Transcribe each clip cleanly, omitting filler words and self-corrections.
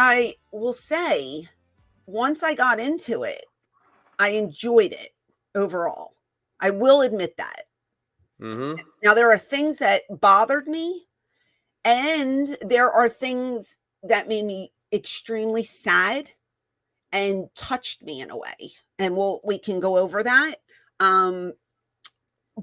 I will say, once I got into it, I enjoyed it overall. I will admit that. Mm-hmm. Now, there are things that bothered me, and there are things that made me extremely sad and touched me in a way. And we can go over that. Um,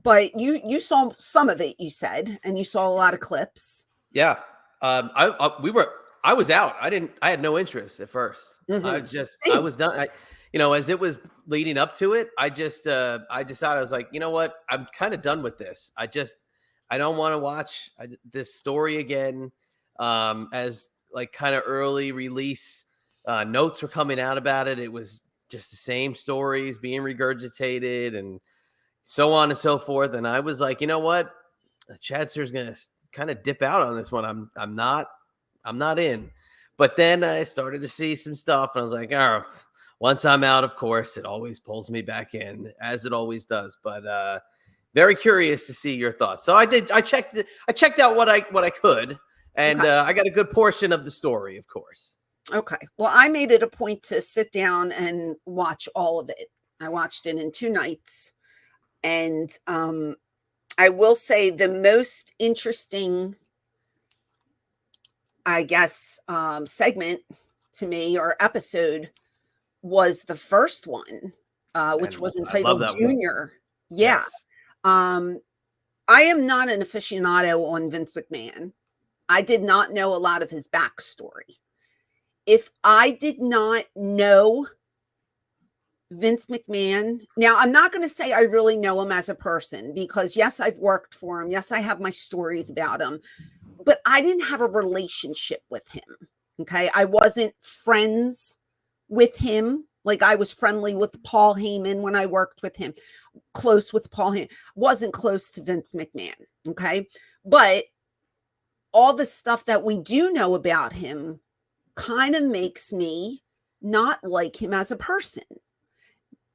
but you saw some of it, you said, and you saw a lot of clips. Yeah. I was out. I had no interest at first. I Same. was done. As it was leading up to it, I decided, I was like, you know what? I'm kind of done with this. I don't want to watch this story again. As like kind of early release notes were coming out about it. It was just the same stories being regurgitated and so on and so forth. And I was like, you know what? Chadster's going to kind of dip out on this one. I'm not in. But then I started to see some stuff and I was like, oh, once I'm out, of course, it always pulls me back in, as it always does. But very curious to see your thoughts. So I checked out what I could, and Okay. I got a good portion of the story, of course. Okay. Well, I made it a point to sit down and watch all of it. I watched it in 2 nights. And I will say the most interesting, I guess, segment to me or episode was the first one, which And was I love entitled that one. Junior. Yeah. Yes. I am not an aficionado on Vince McMahon. I did not know a lot of his backstory. If I did not know Vince McMahon, now I'm not going to say I really know him as a person because, yes, I've worked for him. Yes, I have my stories about him, but I didn't have a relationship with him. Okay. I wasn't friends with him. Like I was friendly with Paul Heyman when I worked with him, close with Paul Heyman, wasn't close to Vince McMahon. Okay. But all the stuff that we do know about him kind of makes me not like him as a person.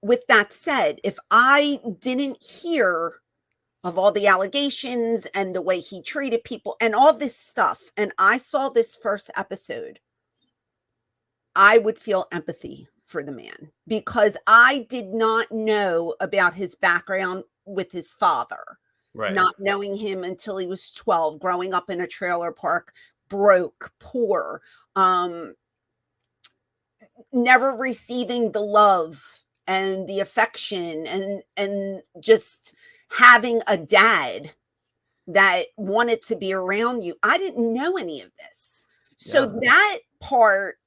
With that said, if I didn't hear of all the allegations and the way he treated people and all this stuff, and I saw this first episode, I would feel empathy for the man because I did not know about his background with his father. Right. Not knowing him until he was 12, growing up in a trailer park, broke, poor, never receiving the love and the affection and just having a dad that wanted to be around you. I didn't know any of this. So that part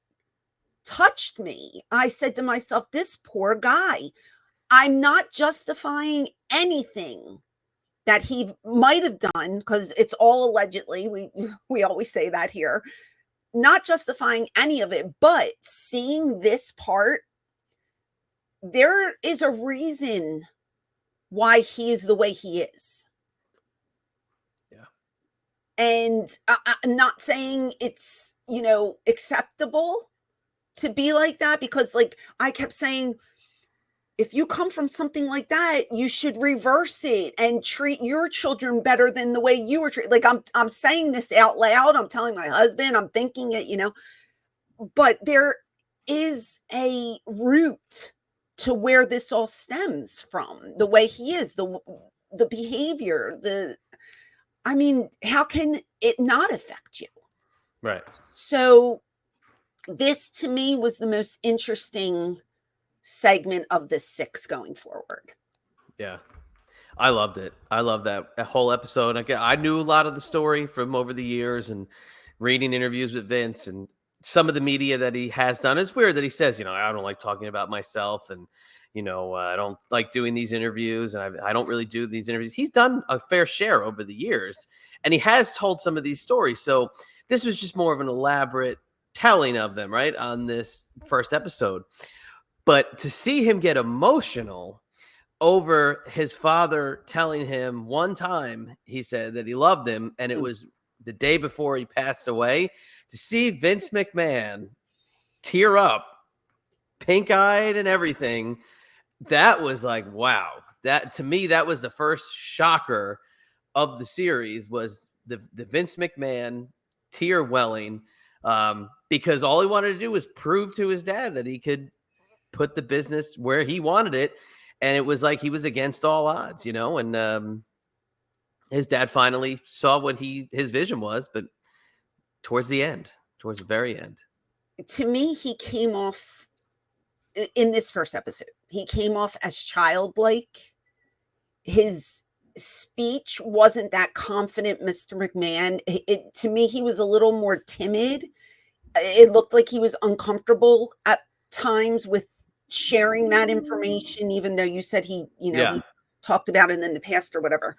touched me. I said to myself, this poor guy, I'm not justifying anything that he might have done because it's all allegedly. We always say that here. Not justifying any of it, but seeing this part, there is a reason why he is the way he is. Yeah. And I'm not saying it's, acceptable to be like that because like I kept saying, if you come from something like that, you should reverse it and treat your children better than the way you were treated. Like I'm saying this out loud. I'm telling my husband, I'm thinking it, but there is a root to where this all stems from, the way he is, the behavior, how can it not affect you? Right. So this to me was the most interesting segment of the 6 going forward. Yeah. I loved it. I love that whole episode. Again, I knew a lot of the story from over the years and reading interviews with Vince and some of the media that he has done. It's weird that he says, I don't like talking about myself and, I don't like doing these interviews and I don't really do these interviews. He's done a fair share over the years and he has told some of these stories. So this was just more of an elaborate telling of them, right, on this first episode. But to see him get emotional over his father telling him one time, he said that he loved him, and it was the day before he passed away, to see Vince McMahon tear up, pink-eyed and everything, that was like, wow. That, to me, that was the first shocker of the series, was the Vince McMahon tear welling because all he wanted to do was prove to his dad that he could put the business where he wanted it. And it was like he was against all odds, and his dad finally saw what his vision was, but towards the very end. To me, he came off in this first episode, he came off as childlike. His speech wasn't that confident, Mr. McMahon. To me, he was a little more timid. It looked like he was uncomfortable at times with sharing that information, even though you said he talked about it in the past or whatever.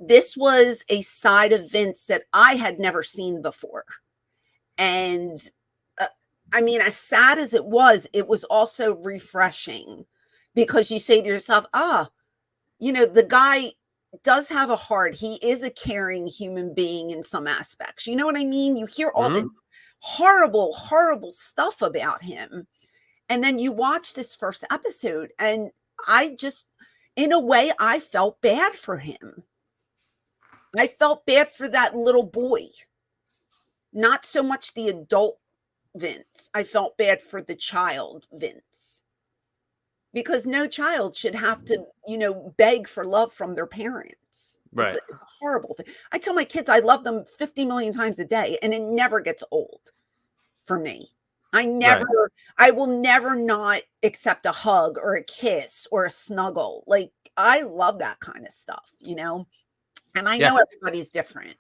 This was a side of Vince that I had never seen before. And I mean, as sad as it was also refreshing, because you say to yourself, the guy does have a heart. He is a caring human being in some aspects. You know what I mean? You hear all this horrible, horrible stuff about him. And then you watch this first episode, and in a way, I felt bad for him. I felt bad for that little boy. Not so much the adult Vince. I felt bad for the child Vince. Because no child should have to, beg for love from their parents. Right. It's a horrible thing. I tell my kids I love them 50 million times a day, and it never gets old for me. I will never not accept a hug or a kiss or a snuggle. Like, I love that kind of stuff, and I know everybody's different.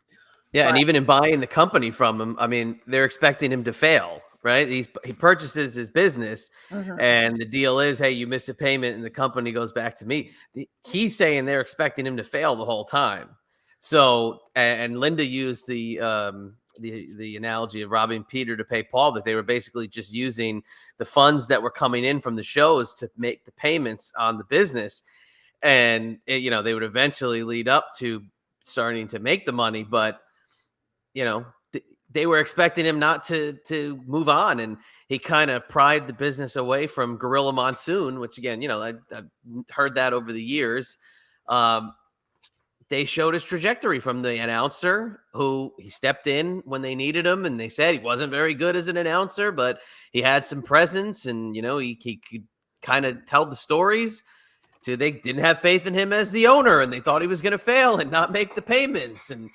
Yeah. But, and even in buying the company from him, I mean, they're expecting him to fail. Right. He purchases his business, and the deal is, hey, you miss a payment and the company goes back to me. He's saying they're expecting him to fail the whole time. So, and Linda used the analogy of robbing Peter to pay Paul, that they were basically just using the funds that were coming in from the shows to make the payments on the business. And, they would eventually lead up to starting to make the money. But, they were expecting him not to move on, and he kind of pried the business away from Gorilla Monsoon, which, again, I've heard that over the years. They showed his trajectory from the announcer who he stepped in when they needed him, and they said he wasn't very good as an announcer, but he had some presence, and he could kind of tell the stories. To they didn't have faith in him as the owner, and they thought he was going to fail and not make the payments, and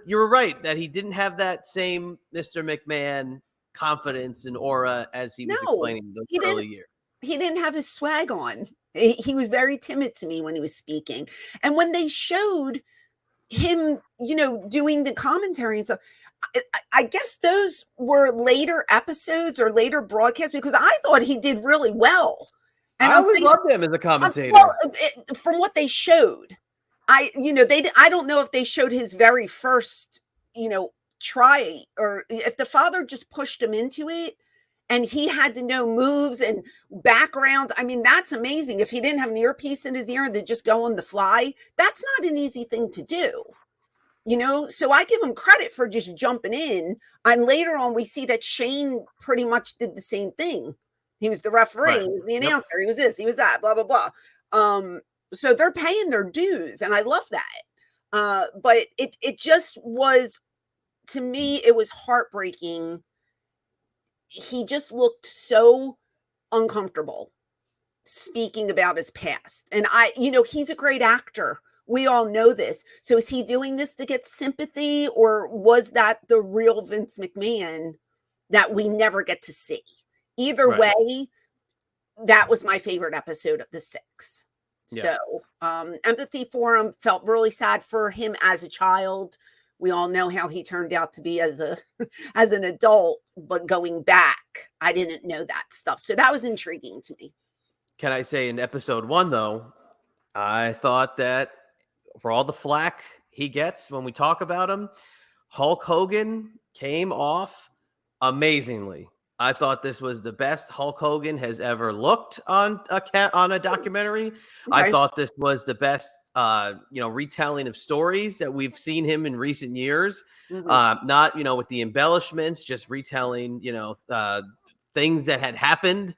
you were right that he didn't have that same Mr. McMahon confidence and aura as he was explaining those early years. He didn't have his swag on. He was very timid to me when he was speaking. And when they showed him, doing the commentary and stuff, I guess those were later episodes or later broadcasts, because I thought he did really well. And I always loved him as a commentator. From what they showed. I don't know if they showed his very first, try, or if the father just pushed him into it and he had to know moves and backgrounds. I mean, that's amazing. If he didn't have an earpiece in his ear and to just go on the fly, that's not an easy thing to do. So I give him credit for just jumping in. And later on, we see that Shane pretty much did the same thing. He was the referee, he was the announcer, he was this, he was that, blah, blah, blah. So they're paying their dues, and I love that. But it just was, to me, it was heartbreaking. He just looked so uncomfortable speaking about his past. And he's a great actor. We all know this. So is he doing this to get sympathy, or was that the real Vince McMahon that we never get to see? Either way, that was my favorite episode of the 6. Yeah. So empathy for him, felt really sad for him as a child. We all know how he turned out to be as an adult, but going back, I didn't know that stuff. So that was intriguing to me. Can I say, in episode 1, though, I thought that for all the flack he gets when we talk about him, Hulk Hogan came off amazingly. I thought this was the best Hulk Hogan has ever looked on a documentary. Okay. I thought this was the best, retelling of stories that we've seen him in recent years. Not, with the embellishments, just retelling, things that had happened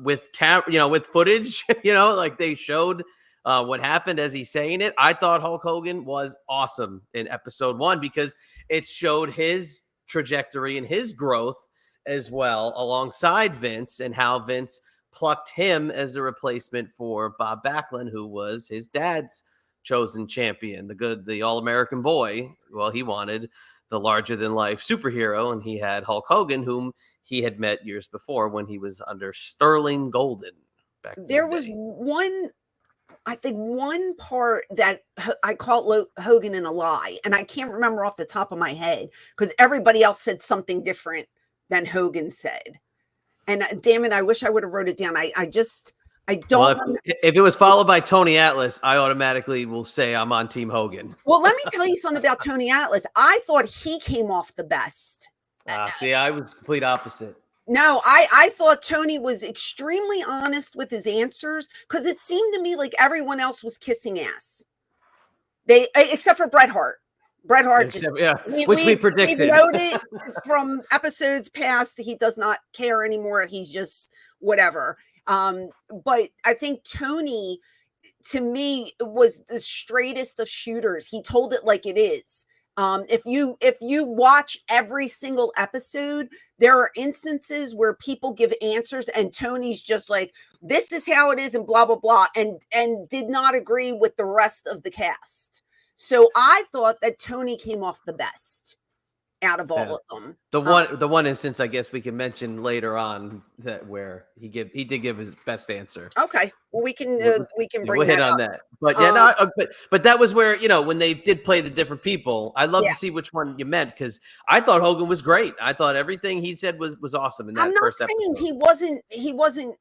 with with footage. Like they showed what happened as he's saying it. I thought Hulk Hogan was awesome in episode 1 because it showed his trajectory and his growth as well alongside Vince, and how Vince plucked him as a replacement for Bob Backlund, who was his dad's chosen champion, the All-American boy. Well, he wanted the larger-than-life superhero, and he had Hulk Hogan, whom he had met years before when he was under Sterling Golden. There was one part that I caught Hogan in a lie, and I can't remember off the top of my head because everybody else said something different than Hogan said. And damn it, I wish I would have wrote it down. I don't. Well, if it was followed by Tony Atlas, I automatically will say I'm on Team Hogan. Well, let me tell you something about Tony Atlas. I thought he came off the best. See, I was complete opposite. No, I thought Tony was extremely honest with his answers because it seemed to me like everyone else was kissing ass. Except for Bret Hart. Bret Hart, which we predicted. We've noted from episodes past that he does not care anymore. He's just whatever. But I think Tony, to me, was the straightest of shooters. He told it like it is. If you watch every single episode, there are instances where people give answers and Tony's just like, this is how it is and blah, blah, blah, and did not agree with the rest of the cast. So I thought that Tony came off the best out of all of them. The one instance I guess we can mention later on that where he did give his best answer. Okay, well we can bring we'll hit on that. But but that was where, when they did play the different people, I'd love to see which one you meant, because I thought Hogan was great. I thought everything he said was awesome in that first episode. I'm not saying he wasn't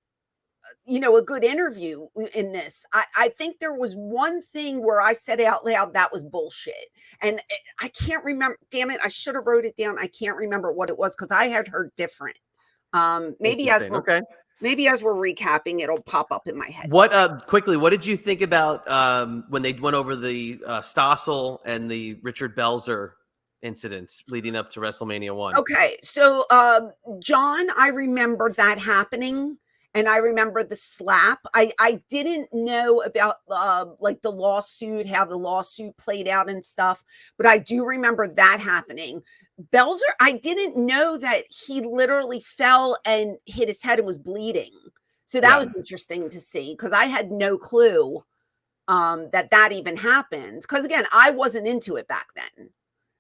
a good interview in this. I think there was one thing where I said out loud that was bullshit, and I can't remember. Damn it, I should have wrote it down. I can't remember what it was because I had heard different. Maybe as we're recapping, it'll pop up in my head. Quickly, what did you think about when they went over the Stossel and the Richard Belzer incidents leading up to WrestleMania 1? Okay, so John, I remember that happening. And I remember the slap. I didn't know about like the lawsuit, how the lawsuit played out and stuff, but I do remember that happening. Belzer, I didn't know that he literally fell and hit his head and was bleeding. So that was interesting to see because I had no clue that even happened. Because again, I wasn't into it back then.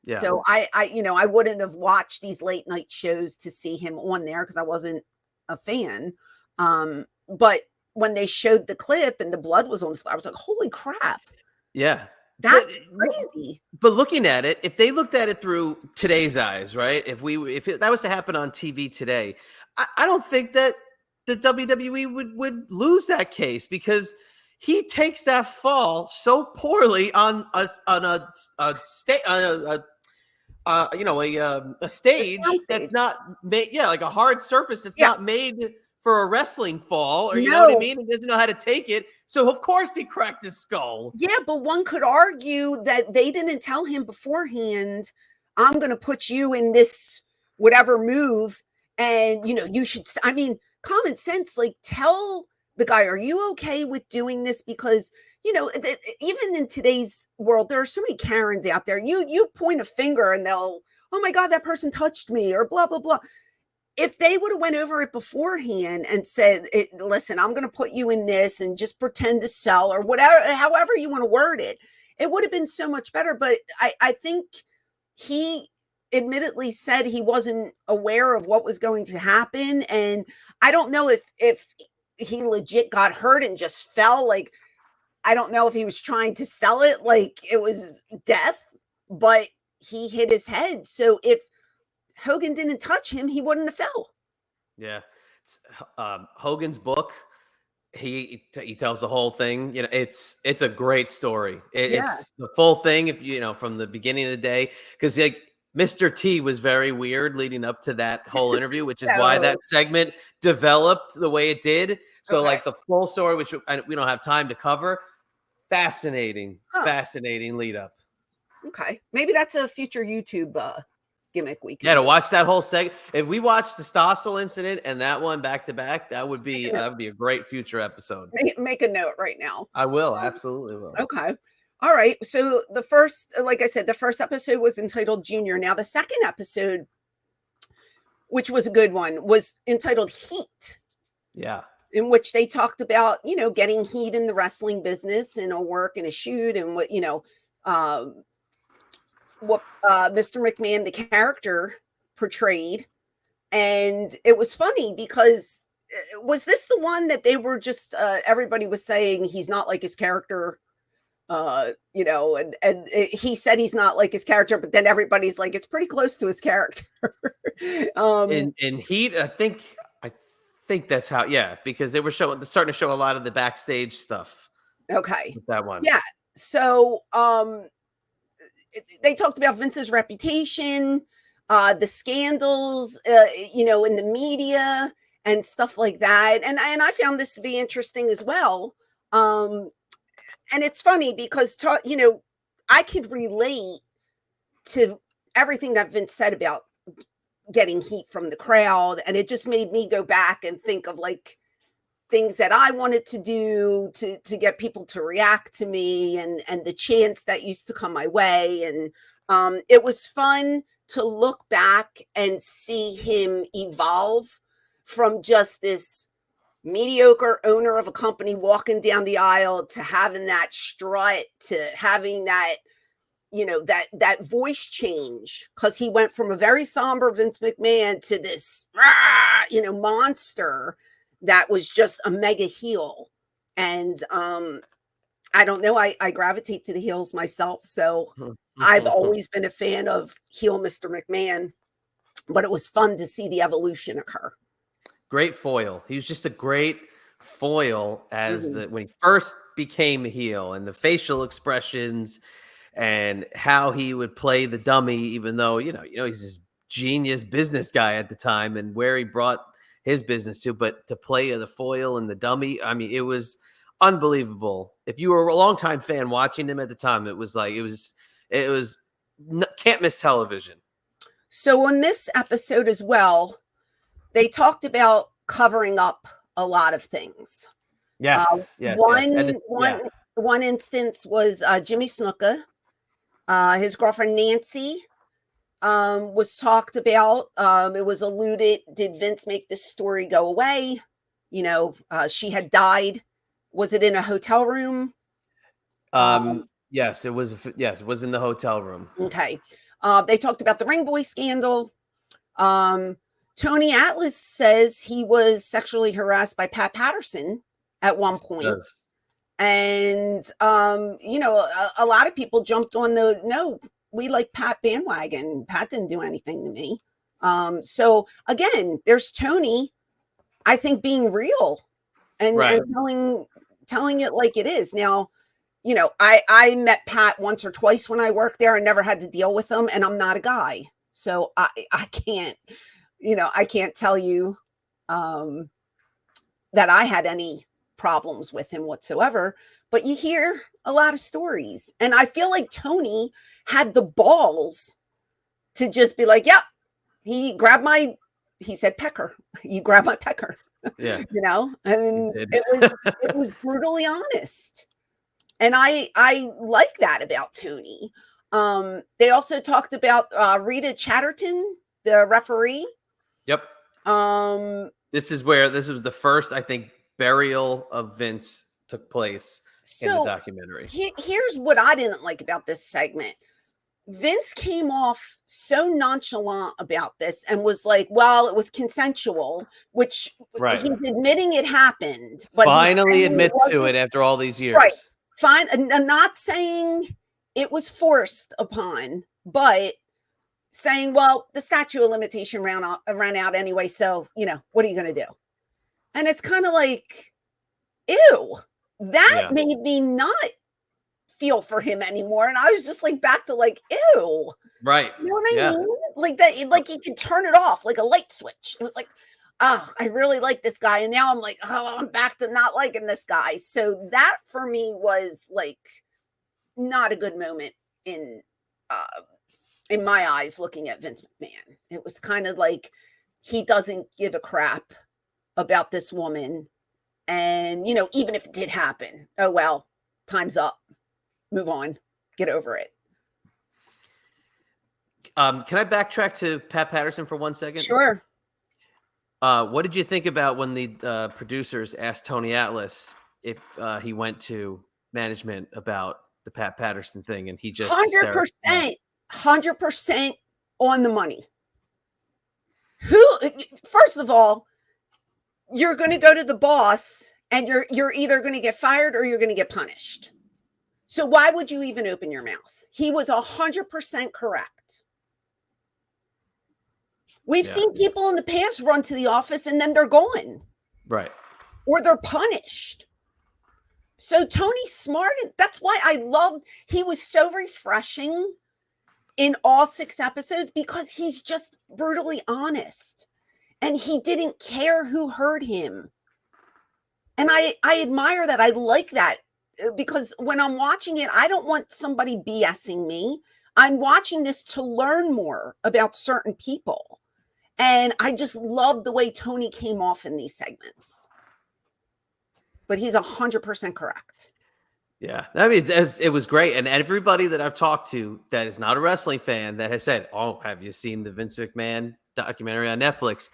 Yeah. So I wouldn't have watched these late night shows to see him on there because I wasn't a fan. But when they showed the clip and the blood was on the floor, I was like, holy crap. Yeah. That's crazy. But looking at it, if they looked at it through today's eyes, right? If that was to happen on TV today, I don't think that the WWE would lose that case because he takes that fall so poorly on a stage that's not made, like a hard surface that's not made for a wrestling fall, or you know what I mean? He doesn't know how to take it. So of course he cracked his skull. Yeah, but one could argue that they didn't tell him beforehand, I'm going to put you in this whatever move. And, you should, common sense, like tell the guy, are you okay with doing this? Because, even in today's world, there are so many Karens out there. You point a finger and they'll, oh my God, that person touched me or blah, blah, blah. If they would have went over it beforehand and said, listen, I'm going to put you in this and just pretend to sell or whatever, however you want to word it, it would have been so much better. But I think he admittedly said he wasn't aware of what was going to happen. And I don't know if he legit got hurt and just fell. Like, I don't know if he was trying to sell it like it was death, but he hit his head. So if Hogan didn't touch him, he wouldn't have fell. Yeah. Hogan's book, he tells the whole thing. It's a great story. It's the full thing, if from the beginning of the day, because Mr. T was very weird leading up to that whole interview, which is why that segment developed the way it did. So like the full story, which we don't have time to cover, fascinating lead up. Okay, maybe that's a future YouTube gimmick we Yeah, can to do. watch that whole segment. If we watched the Stossel incident and that one back to back, that would be a great future episode. Make a note right now. I will, absolutely will. Okay. All right. So the first, like I said, the first episode was entitled Junior. Now the second episode, which was a good one, was entitled Heat. Yeah. In which they talked about, getting heat in the wrestling business and a work and a shoot and what, what Mr. McMahon, the character, portrayed. And it was funny because was this the one that they were just everybody was saying he's not like his character, and he said he's not like his character, but then everybody's like it's pretty close to his character. In Heat, I think that's how, yeah, because they were starting to show a lot of the backstage stuff. Okay. With that one. Yeah. So they talked about Vince's reputation, the scandals, in the media and stuff like that. And I found this to be interesting as well. And it's funny because, I could relate to everything that Vince said about getting heat from the crowd. And it just made me go back and think of like things that I wanted to do to get people to react to me and the chants that used to come my way. And it was fun to look back and see him evolve from just this mediocre owner of a company walking down the aisle to having that strut, to having that, that voice change, because he went from a very somber Vince McMahon to this, monster that was just a mega heel. And I don't know, I gravitate to the heels myself. So I've always been a fan of heel Mr. McMahon, but it was fun to see the evolution occur. Great foil. He was just a great foil when he first became a heel, and the facial expressions and how he would play the dummy, even though, he's this genius business guy at the time and where he brought his business to, but to play the foil and the dummy, I mean, it was unbelievable. If you were a longtime fan watching him at the time, it was can't miss television. So on this episode as well, they talked about covering up a lot of things. Yes. One instance was Jimmy Snuka. His girlfriend Nancy was talked about. It was alluded, did Vince make this story go away? She had died. Was it in a hotel room? Yes, it was. Yes, it was in the hotel room. Okay. They talked about the Ring Boy scandal. Tony Atlas says he was sexually harassed by Pat Patterson at one point. Yes. And, a lot of people jumped on no, we like Pat bandwagon. Pat didn't do anything to me. So again, there's Tony, I think, being real and telling it like it is. Now, I met Pat once or twice when I worked there and never had to deal with him, and I'm not a guy. So I can't, I can't tell you that I had any problems with him whatsoever, but you hear a lot of stories. And I feel like Tony had the balls to just be like, yep, he said pecker. You grab my pecker. Yeah. And it was brutally honest. And I like that about Tony. They also talked about Rita Chatterton, the referee. Yep. This was the first, I think, burial of Vince took place in the documentary. Here's what I didn't like about this segment. Vince came off so nonchalant about this and was like, well, it was consensual, which he's admitting it happened. But finally admit to it after all these years. Right. Fine. I'm not saying it was forced upon, but saying, well, the statute of limitation ran out anyway. So, what are you going to do? And it's kind of like, ew, that made me not feel for him anymore. And I was just like, back to like, ew. Right. You know what I mean? Like that, like you can turn it off like a light switch. It was like, oh, I really like this guy. And now I'm like, oh, I'm back to not liking this guy. So that for me was like not a good moment in in my eyes, looking at Vince McMahon. It was kind of like he doesn't give a crap about this woman. And, even if it did happen, oh, well, time's up. Move on. Get over it. Can I backtrack to Pat Patterson for 1 second? Sure. What did you think about when the producers asked Tony Atlas if he went to management about the Pat Patterson thing, and he just 100% on the money. First of all, you're going to go to the boss, and you're either going to get fired or you're going to get punished. So why would you even open your mouth? He was 100% correct. We've seen people in the past run to the office and then they're gone. Right. Or they're punished. So Tony's smart. That's why he was so refreshing in all 6 episodes, because he's just brutally honest. And he didn't care who heard him. And I admire that. I like that, because when I'm watching it, I don't want somebody BSing me. I'm watching this to learn more about certain people. And I just love the way Tony came off in these segments. But he's 100% correct. Yeah. I mean, it was great. And everybody that I've talked to that is not a wrestling fan that has said, "Oh, have you seen the Vince McMahon documentary on Netflix?"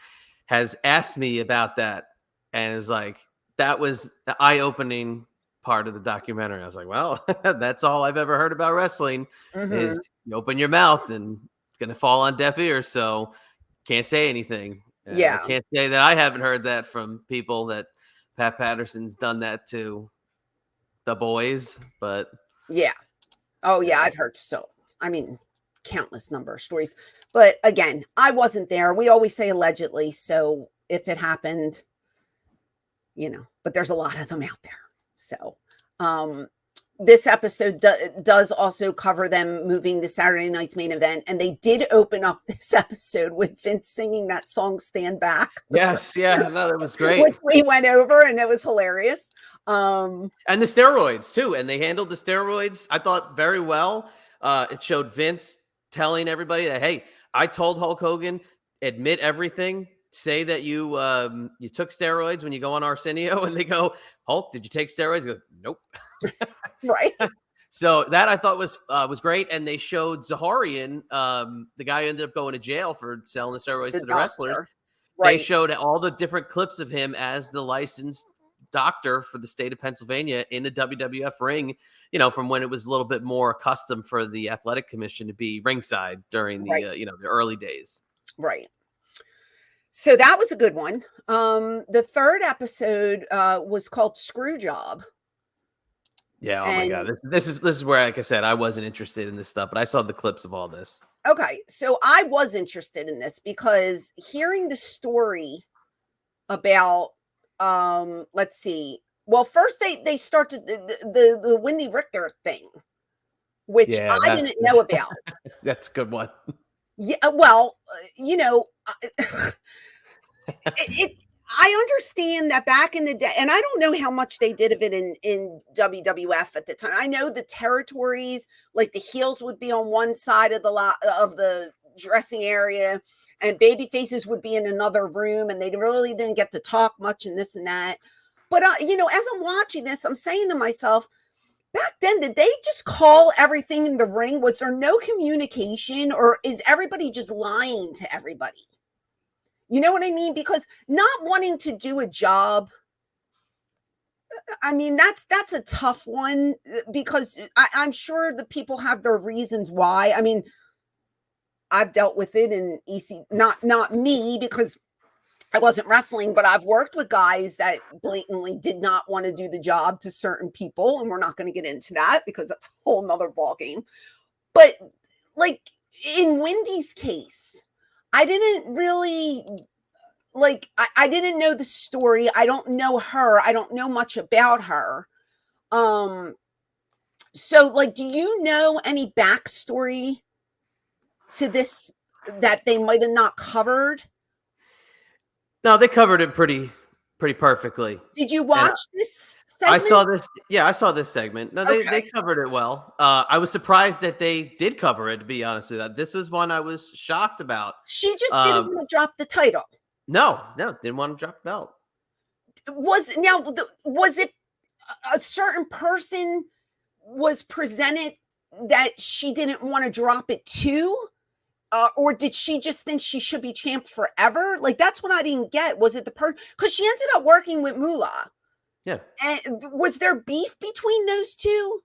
has asked me about that. And it's like, that was the eye-opening part of the documentary. I was like, well, that's all I've ever heard about wrestling is you open your mouth and it's going to fall on deaf ears. So can't say anything. I can't say that I haven't heard that from people that Pat Patterson's done that to the boys, but yeah. Oh yeah. I've heard countless number of stories, but again, I wasn't there. We always say allegedly. So if it happened, but there's a lot of them out there. So, this episode does also cover them moving the Saturday night's main event. And they did open up this episode with Vince singing that song, Stand Back. Yes. Yeah. No, that was great. Which we went over and it was hilarious. And the steroids too. And they handled the steroids, I thought, very well. It showed Vince telling everybody that, hey, I told Hulk Hogan, admit everything. Say that you took steroids when you go on Arsenio, and they go, "Hulk, did you take steroids?" He goes, "Nope." Right. So that I thought was great, and they showed Zaharian, the guy who ended up going to jail for selling the steroids to the wrestlers. Right. They showed all the different clips of him as the licensed doctor for the state of Pennsylvania in a WWF ring, from when it was a little bit more custom for the athletic commission to be ringside during the the early days. Right. So that was a good one. The third episode was called Screw Job. Yeah. Oh my God. This is where, like I said, I wasn't interested in this stuff, but I saw the clips of all this. Okay. So I was interested in this because hearing the story about, let's see. Well, first they started the Wendy Richter thing, which I didn't know about. That's a good one. Yeah. Well, I understand that back in the day, and I don't know how much they did of it in WWF at the time. I know the territories, like the heels would be on one side of the dressing area, and baby faces would be in another room, and they really didn't get to talk much and this and that. But as I'm watching this, I'm saying to myself, back then, did they just call everything in the ring? Was there no communication, or is everybody just lying to everybody? You know what I mean? Because not wanting to do a job, I mean, that's a tough one, because I'm sure the people have their reasons why. I mean, I've dealt with it in not me, because I wasn't wrestling, but I've worked with guys that blatantly did not want to do the job to certain people. And we're not going to get into that because that's a whole nother ballgame. But like in Wendy's case, I didn't really I didn't know the story. I don't know her. I don't know much about her. So do you know any backstory to this that they might have not covered? No, they covered it pretty perfectly. Did you watch this I segment? saw this. Yeah, I saw this segment. No, they Okay. covered it well. I was surprised that they did cover it. To be honest with you, this was one I was shocked about. She just didn't Um, want to drop the title. no, didn't want to drop the belt. Was it a certain person was presented that she didn't want to drop it to? Or did she just think she should be champ forever? Like, that's what I didn't get. Was it the person? Because she ended up working with Moolah. Yeah, And was there beef between those two?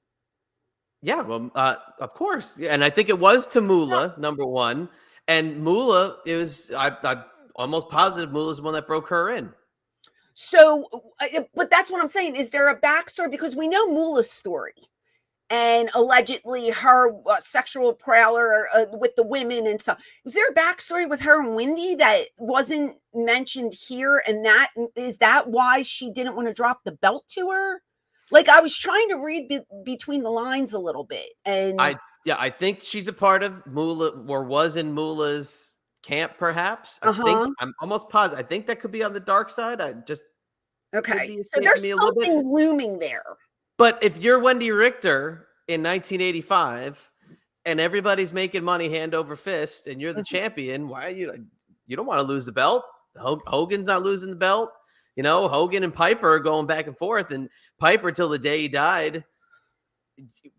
yeah. Well, of course. Yeah, and I think it was to Moolah, number one, and Moolah is. I'm almost positive Moolah's the one that broke her in. So, but that's what I'm saying. Is there a backstory? Because we know Moolah's story and allegedly her sexual prowler with the women and stuff. Was there a backstory with her and Wendy that wasn't mentioned here? And that is that why she didn't want to drop the belt to her? Like, I was trying to read between the lines a little bit, and I think she's a part of Moolah or was in Moolah's camp, perhaps. I'm almost positive. I think that could be on the dark side. I just could okay. be So escaping there's me a little bit. something looming there. But if you're Wendy Richter in 1985 and everybody's making money hand over fist and you're the champion, why are you don't want to lose the belt? Hogan's not losing the belt. You know, Hogan and Piper are going back and forth, and Piper till the day he died.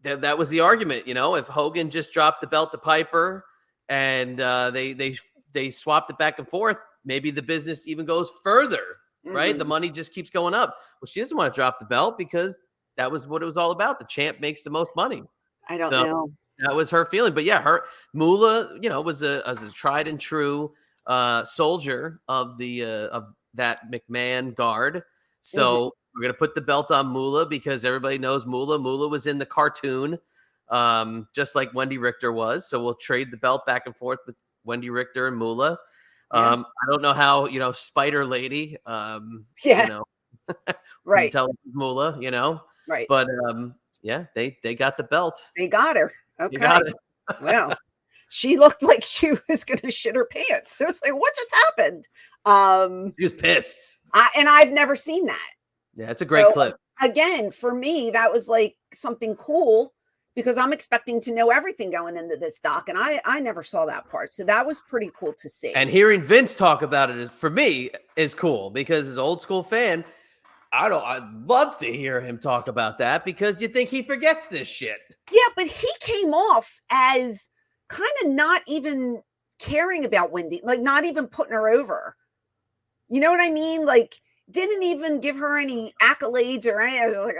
That was the argument, you know. If Hogan just dropped the belt to Piper and they swapped it back and forth, maybe the business even goes further, right? The money just keeps going up. Well, she doesn't want to drop the belt because that was what it was all about. The champ makes the most money. I don't So know. that was her feeling. But yeah, her Moolah, you know, was a tried and true soldier of that McMahon guard. So we're gonna put the belt on Moolah because everybody knows Moolah. Moolah was in the cartoon, just like Wendy Richter was. So we'll trade the belt back and forth with Wendy Richter and Moolah. Yeah. I don't know how, you know, Spider Lady, Yeah. you know, Right. tell Moolah, you know, Right. but yeah, they got the belt. They got her. You Okay. got it. Well, she looked like she was going to shit her pants. It was like, what just happened? She was pissed. And I've never seen that. Yeah, it's a great clip. Again, for me, that was like something cool because I'm expecting to know everything going into this doc, and I never saw that part. So that was pretty cool to see. And hearing Vince talk about it for me is cool because as an old school fan, I'd love to hear him talk about that because you think he forgets this shit. Yeah, but he came off as kind of not even caring about Wendy, like not even putting her over. You know what I mean? Like, didn't even give her any accolades or anything. Like,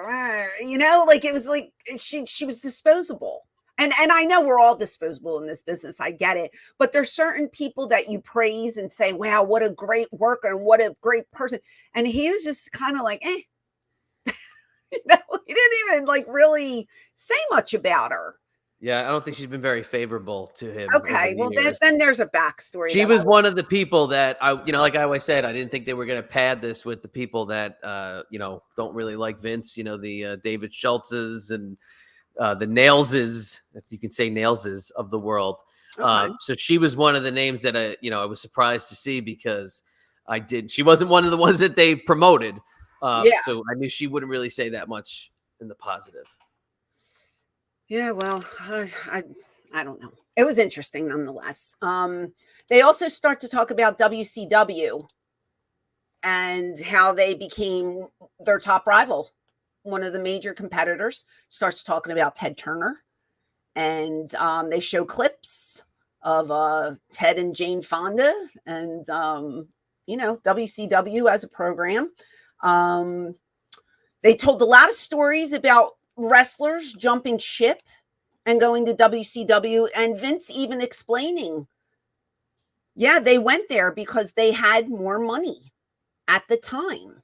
you know, like it was like she was disposable. And I know we're all disposable in this business. I get it. But there's certain people that you praise and say, wow, what a great worker and what a great person. And he was just kind of like, eh. You know, he didn't even like really say much about her. Yeah, I don't think she's been very favorable to him. Okay, well then there's a backstory. She was one of the people that like I always said, I didn't think they were going to pad this with the people that don't really like Vince. You know, the David Schultzes and the Nailses, if you can say Nailses of the world. Okay. So she was one of the names that I was surprised to see because she wasn't one of the ones that they promoted. So I knew she wouldn't really say that much in the positive. Yeah, well, I don't know. It was interesting nonetheless. They also start to talk about WCW and how they became their top rival. One of the major competitors starts talking about Ted Turner, and they show clips of Ted and Jane Fonda and WCW as a program. They told a lot of stories about wrestlers jumping ship and going to WCW, and Vince even explaining, yeah, they went there because they had more money at the time.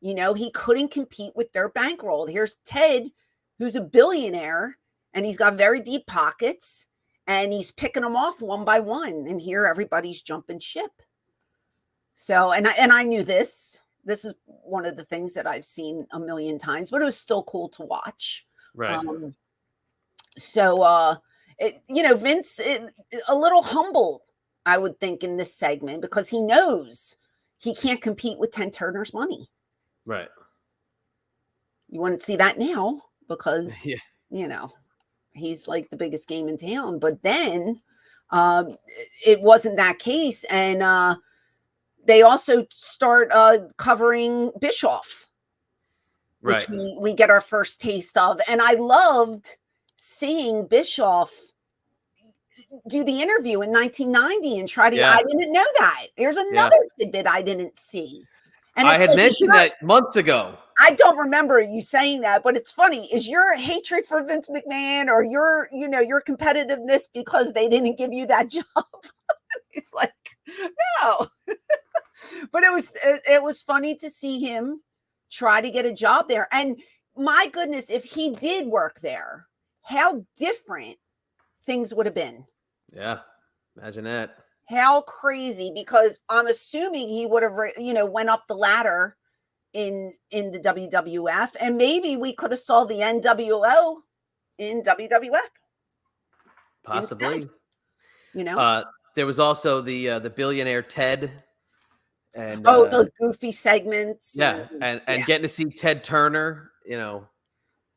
You know, he couldn't compete with their bankroll. Here's Ted, who's a billionaire, and he's got very deep pockets, and he's picking them off one by one. And here everybody's jumping ship. So, and I knew this. This is one of the things that I've seen a million times, but it was still cool to watch. Right. Vince, a little humble, I would think, in this segment because he knows he can't compete with Ted Turner's money. Right. You wouldn't see that now because, Yeah. you know, he's like the biggest game in town. But then um, it wasn't that case. And they also start covering Bischoff, which Right. we get our first taste of. And I loved seeing Bischoff do the interview in 1990 and try to, I Yeah. didn't know that. There's Yeah. another tidbit I didn't see. And I it's had like, mentioned that months ago. I don't remember you saying that, but it's funny. Is your hatred for Vince McMahon or your, your competitiveness because they didn't give you that job? It's like, no. But it was funny to see him try to get a job there. And my goodness, if he did work there, how different things would have been. Yeah. Imagine that. How crazy, because I'm assuming he would have, went up the ladder in the WWF, and maybe we could have saw the NWO in WWF Possibly. instead, you know? There was also the billionaire Ted, and Oh, the goofy segments and yeah, yeah, and getting to see Ted Turner,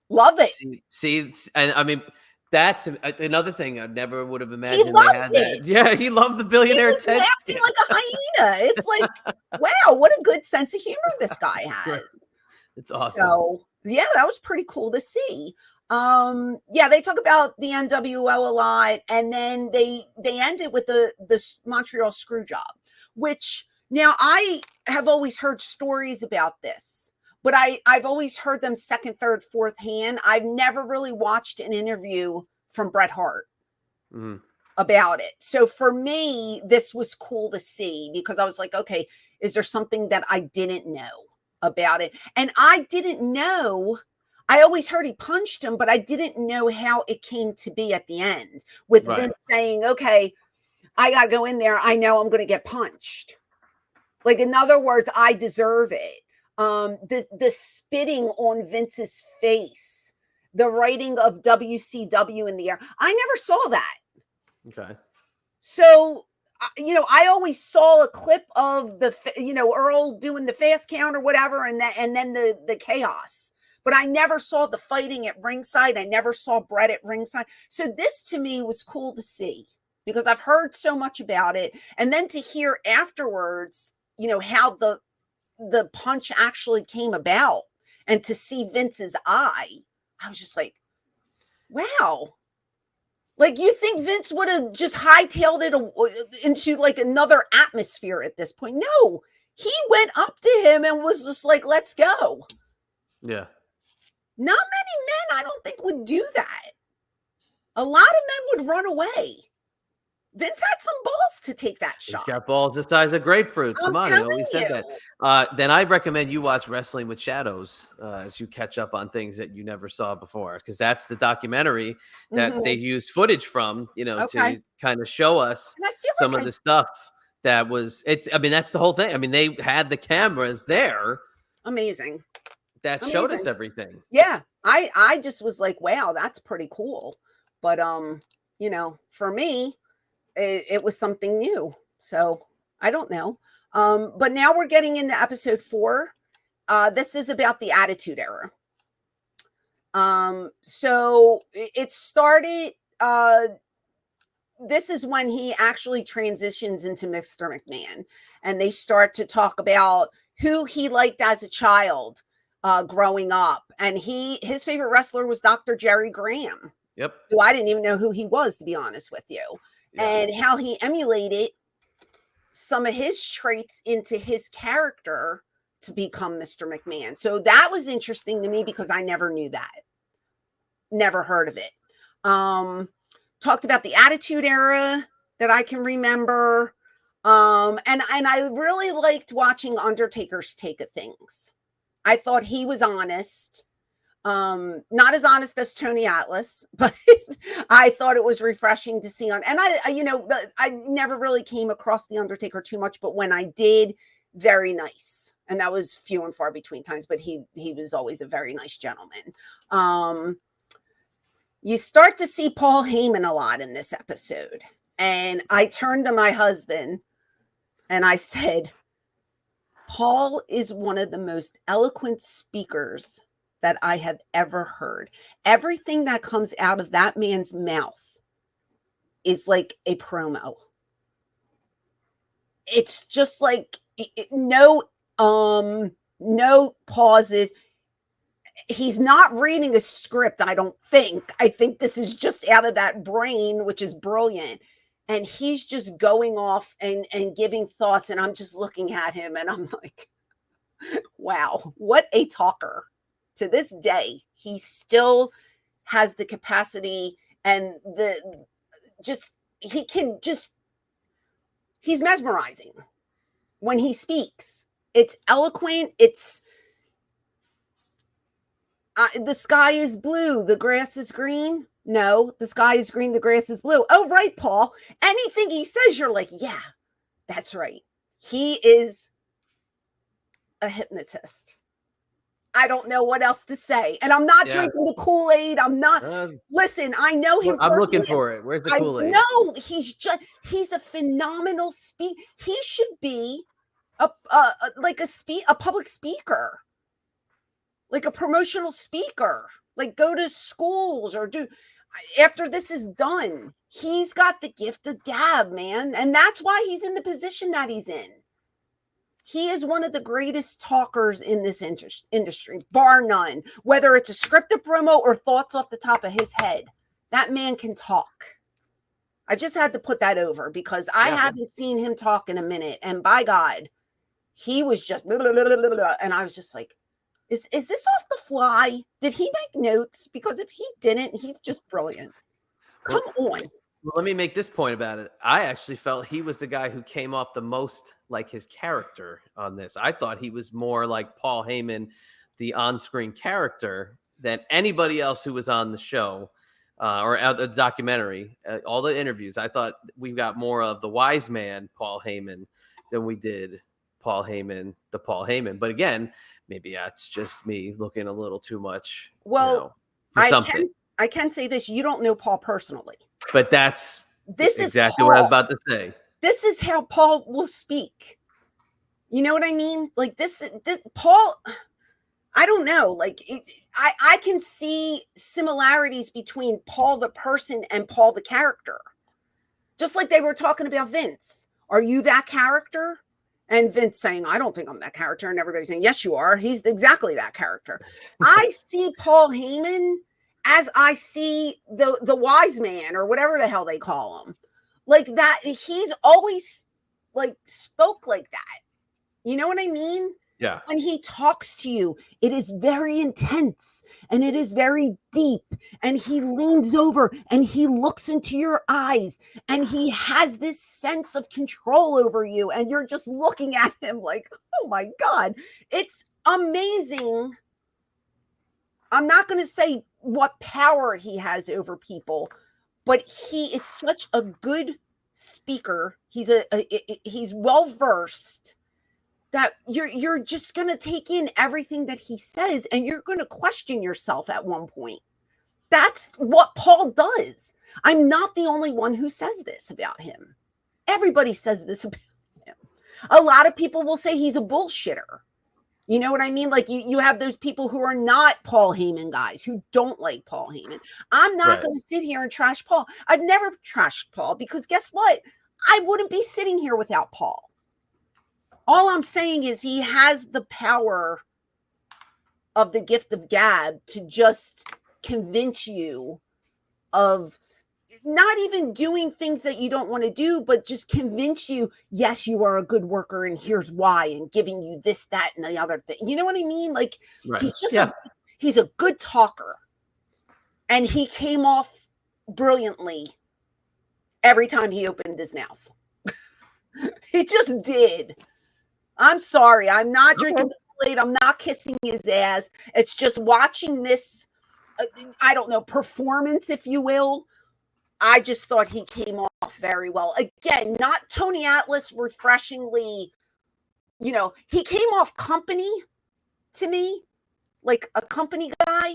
love it. see, and I mean that's another thing I never would have He imagined they loved had that. it. Yeah, he loved the He billionaire was Ted laughing skit. like a hyena. It's like, wow, what a good sense of humor this guy It's great. has. It's awesome. So, yeah, that was pretty cool to see. Yeah, they talk about the NWO a lot, and then they ended with the Montreal screw job, which now I have always heard stories about this, but I've always heard them second, third, fourth hand. I've never really watched an interview from Bret Hart Mhm. about it. So for me, this was cool to see because I was like, okay, is there something that I didn't know about it? And I didn't know. I always heard he punched him, but I didn't know how it came to be at the end with Right. Vince saying, okay, I got to go in there. I know I'm going to get punched. Like, in other words, I deserve it. The spitting on Vince's face, the writing of WCW in the air. I never saw that. Okay. So, I always saw a clip of Earl doing the fast count or whatever, and then the chaos. But I never saw the fighting at ringside. I never saw Bret at ringside. So this to me was cool to see because I've heard so much about it, and then to hear afterwards, how the punch actually came about, and to see Vince's eye, I was just like, wow. Like, you think Vince would have just hightailed it into like another atmosphere at this point? No, he went up to him and was just like, let's go. Yeah. Not many men, I don't think, would do that. A lot of men would run away. Vince had some balls to take that He's shot. got balls the size of grapefruits. I'm Come on, he telling always said you. that. Then I recommend you watch Wrestling with Shadows as you catch up on things that you never saw before, because that's the documentary that they Mhm. used footage from, Okay. to kind of show us And I feel some like of the stuff that was. I mean, that's the whole thing. I mean, they had the cameras there amazing. that showed us Amazing. everything. Yeah. I just was like, wow, that's pretty cool. But for me, it was something new. So I don't know. But now we're getting into episode 4. This is about the Attitude Era. So it started. This is when he actually transitions into Mr. McMahon, and they start to talk about who he liked as a child, growing up, and his favorite wrestler was Dr. Jerry Graham, Yep. who I didn't even know who he was, to be honest with you, Yeah. and how he emulated some of his traits into his character to become Mr. McMahon. So that was interesting to me because I never knew that. Never heard of it. Talked about the Attitude Era that I can remember. And I really liked watching Undertaker's take of things. I thought he was honest. Not as honest as Tony Atlas, but I thought it was refreshing to see and I never really came across the Undertaker too much, but when I did, very nice. And that was few and far between times, but he was always a very nice gentleman. You start to see Paul Heyman a lot in this episode. And I turned to my husband and I said, Paul is one of the most eloquent speakers that I have ever heard. Everything that comes out of that man's mouth is like a promo. It's just like no no pauses. He's not reading a script, I don't think. I think this is just out of that brain, which is brilliant. And he's just going off and giving thoughts, and I'm just looking at him and I'm like, wow, what a talker. To this day, he still has the capacity and the just he can just he's mesmerizing when he speaks. It's eloquent. It's the sky is blue, the grass is green. No, the sky is green, the grass is blue. Oh, right, Paul. Anything he says, you're like, yeah, that's right. He is a hypnotist. I don't know what else to say. And I'm not drinking the Kool-Aid. I'm not. Listen, I know him. I'm looking for it. Where's the Kool-Aid? No, he's a phenomenal speaker. He should be a public speaker, like a promotional speaker, like go to schools or do after this is done. He's got the gift of gab, man. And that's why he's in the position that he's in. He is one of the greatest talkers in this industry, bar none. Whether it's a scripted promo or thoughts off the top of his head, that man can talk. I just had to put that over because I haven't seen him talk in a minute. And by God, he was just blah, blah, blah, blah, blah, and I was just like, is this off the fly? Did he make notes? Because if he didn't, he's just brilliant. Come on. Well, let me make this point about it. I actually felt he was the guy who came off the most like his character on this. I thought he was more like Paul Heyman, the on-screen character, than anybody else who was on the show or the documentary. All the interviews, I thought we got more of the wise man, Paul Heyman, than we did Paul Heyman, the Paul Heyman. But again, maybe that's just me looking a little too much. Well, for something. I can say this. You don't know Paul personally. But this is exactly what I was about to say. This is how Paul will speak. You know what I mean? Like this Paul, I don't know. Like I can see similarities between Paul the person and Paul the character. Just like they were talking about Vince. Are you that character? And Vince saying, I don't think I'm that character. And everybody saying, yes, you are. He's exactly that character. I see Paul Heyman as I see the wise man or whatever the hell they call him. Like that. He's always like spoke like that. You know what I mean? Yeah. When he talks to you, it is very intense and it is very deep. And he leans over and he looks into your eyes and he has this sense of control over you. And you're just looking at him like, oh my God, it's amazing. I'm not going to say what power he has over people, but he is such a good speaker. He's well-versed. That you're just going to take in everything that he says and you're going to question yourself at one point. That's what Paul does. I'm not the only one who says this about him. Everybody says this about him. A lot of people will say he's a bullshitter. You know what I mean? Like you have those people who are not Paul Heyman guys who don't like Paul Heyman. I'm not going to sit here and trash Paul. I've never trashed Paul because guess what? I wouldn't be sitting here without Paul. All I'm saying is he has the power of the gift of gab to just convince you of not even doing things that you don't want to do, but just convince you, yes, you are a good worker and here's why, and giving you this, that, and the other thing. You know what I mean? Like he's just he's a good talker. And he came off brilliantly every time he opened his mouth. He just did. I'm sorry. I'm not drinking the Kool-Aid. I'm not kissing his ass. It's just watching this, I don't know, performance, if you will. I just thought he came off very well. Again, not Tony Atlas refreshingly, he came off company to me, like a company guy,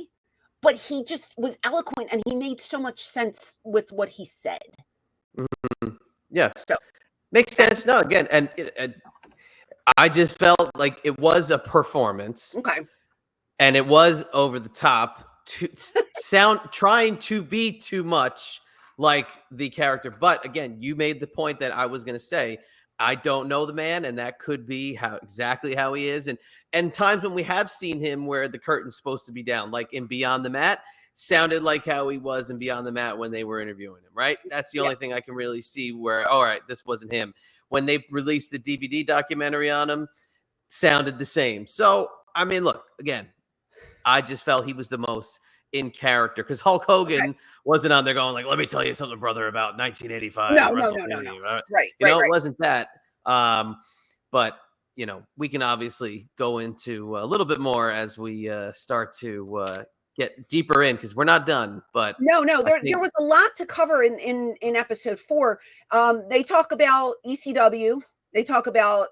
but he just was eloquent and he made so much sense with what he said. Mm-hmm. Yeah. So makes sense. No, again, and I just felt like it was a performance. Okay. And it was over the top, to trying to be too much like the character. But again, you made the point that I was going to say. I don't know the man, and that could be exactly how he is. And times when we have seen him where the curtain's supposed to be down, like in Beyond the Mat, sounded like how he was in Beyond the Mat when they were interviewing him, right? That's the only thing I can really see where, all right, this wasn't him. When they released the DVD documentary on him, sounded the same. So, I mean, look, again, I just felt he was the most in character, because Hulk Hogan wasn't on there going like, let me tell you something, brother, about 1985 No. WrestleMania. Right. It wasn't that. But, we can obviously go into a little bit more as we start to get deeper in, because we're not done. But no, there was a lot to cover in episode 4. They talk about ECW. They talk about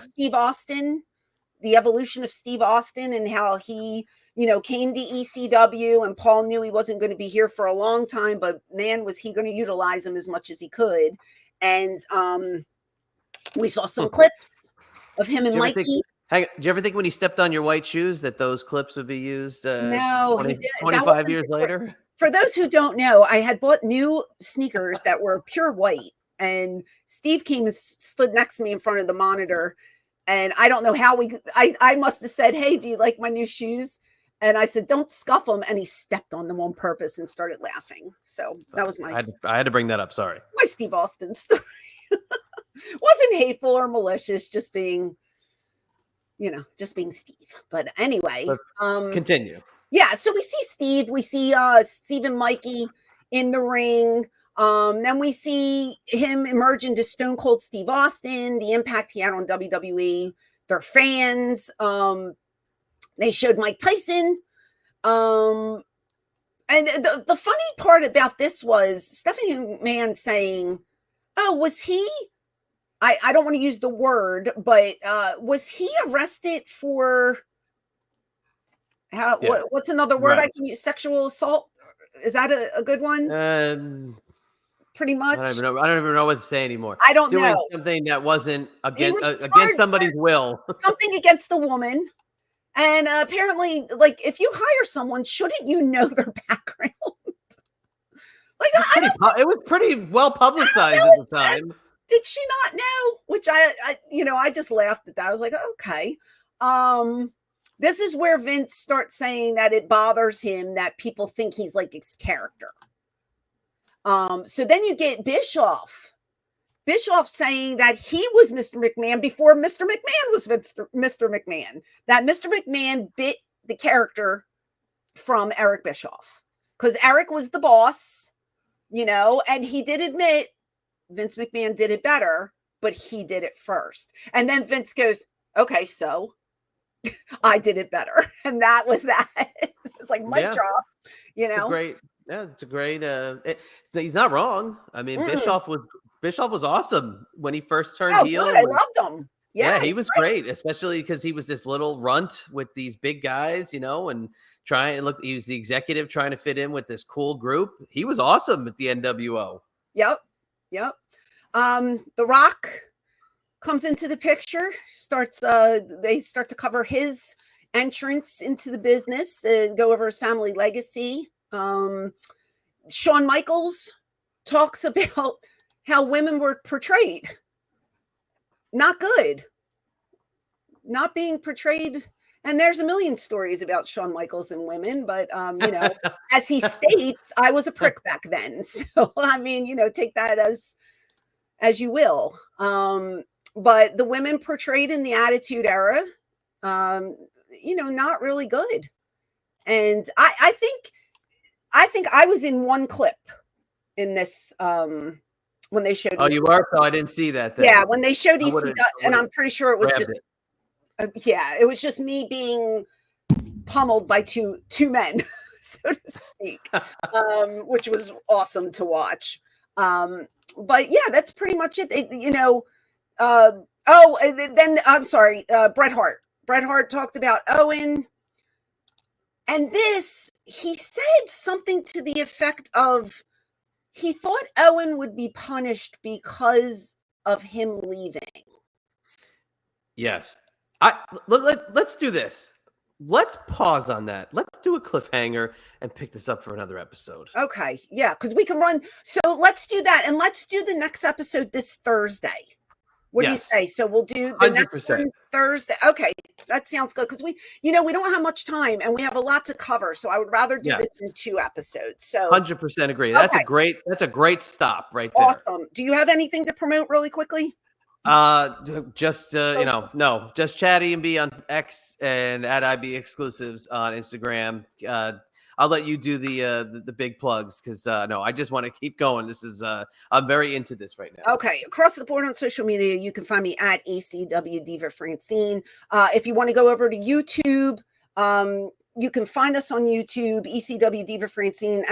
Steve Austin, the evolution of Steve Austin, and how he, came to ECW, and Paul knew he wasn't going to be here for a long time, but man, was he going to utilize him as much as he could. And we saw some clips of him and Mikey. Did you ever think when he stepped on your white shoes that those clips would be used no, 25 years later? For those who don't know, I had bought new sneakers that were pure white, and Steve came and stood next to me in front of the monitor, and I don't know how I must have said, hey, do you like my new shoes? And I said, don't scuff them. And he stepped on them on purpose and started laughing. So that was I had to bring that up. Sorry. My Steve Austin story. Wasn't hateful or malicious, just being Steve. But anyway, continue. Yeah. So we see Steve, we see Steve and Mikey in the ring. Then we see him emerge into Stone Cold Steve Austin, the impact he had on WWE, their fans. They showed Mike Tyson. And the funny part about this was Stephanie McMahon saying, oh, was he, I don't want to use the word, but was he arrested for what's another word I can use? Sexual assault? Is that a good one? Pretty much. I don't even know what to say anymore. I don't know. Something that wasn't against somebody's will. Something against a woman. And apparently, like, if you hire someone, shouldn't you know their background? It was pretty well publicized at the time. Did she not know? Which I just laughed at that. I was like, okay. This is where Vince starts saying that it bothers him that people think he's like his character. So then you get Bischoff saying that he was Mr. McMahon before Mr. McMahon was Mr. McMahon. That Mr. McMahon bit the character from Eric Bischoff because Eric was the boss, and he did admit Vince McMahon did it better, but he did it first. And then Vince goes, okay, so I did it better. And that was that. It's like mic drop, It's a great, he's not wrong. I mean, Bischoff was awesome when he first turned heel. Good. I loved him. Yeah, he was great, especially because he was this little runt with these big guys, and he was the executive trying to fit in with this cool group. He was awesome at the NWO. Yep. The Rock comes into the picture, they start to cover his entrance into the business, go over his family legacy. Shawn Michaels talks about how women were portrayed. Not good. Not being portrayed. And there's a million stories about Shawn Michaels and women, but, as he states, I was a prick back then. So, I mean, take that as you will. But the women portrayed in the Attitude Era, not really good. And I think I was in one clip in this, when they showed. Oh, you are? So I didn't see that. Then. Yeah, when they showed ECW, and I'm pretty sure it was just, it was just me being pummeled by two men, so to speak, which was awesome to watch. But yeah, that's pretty much it. Then I'm sorry, Bret Hart. Bret Hart talked about Owen, and he said something to the effect of, he thought Owen would be punished because of him leaving. Yes. Let's do this. let's pause on that. Let's do a cliffhanger and pick this up for another episode. Okay. Yeah, because we can run. So let's do that. And let's do the next episode this Thursday. What do you say? Yes. So we'll do the next 100%. one Thursday. Okay. That sounds good. Because we don't have much time and we have a lot to cover. So I would rather do this in 2 episodes. So 100% agree. That's a great stop right there. Awesome. Do you have anything to promote really quickly? Just just Chatty and B on X and at IB Exclusives on Instagram. I'll let you do the big plugs because no, I just want to keep going. This is I'm very into this right now. Okay, across the board on social media, you can find me at ECW Diva Francine. If you want to go over to YouTube, you can find us on YouTube, ECW Diva Francine, !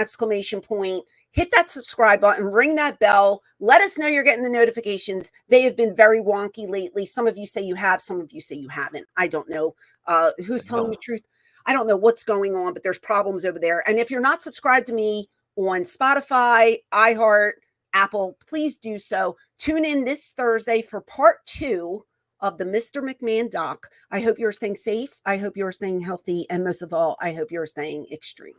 Hit that subscribe button, ring that bell. Let us know you're getting the notifications. They have been very wonky lately. Some of you say you have, some of you say you haven't. I don't know who's telling the truth. I don't know what's going on, but there's problems over there. And if you're not subscribed to me on Spotify, iHeart, Apple, please do so. Tune in this Thursday for part 2 of the Mr. McMahon doc. I hope you're staying safe. I hope you're staying healthy. And most of all, I hope you're staying extreme.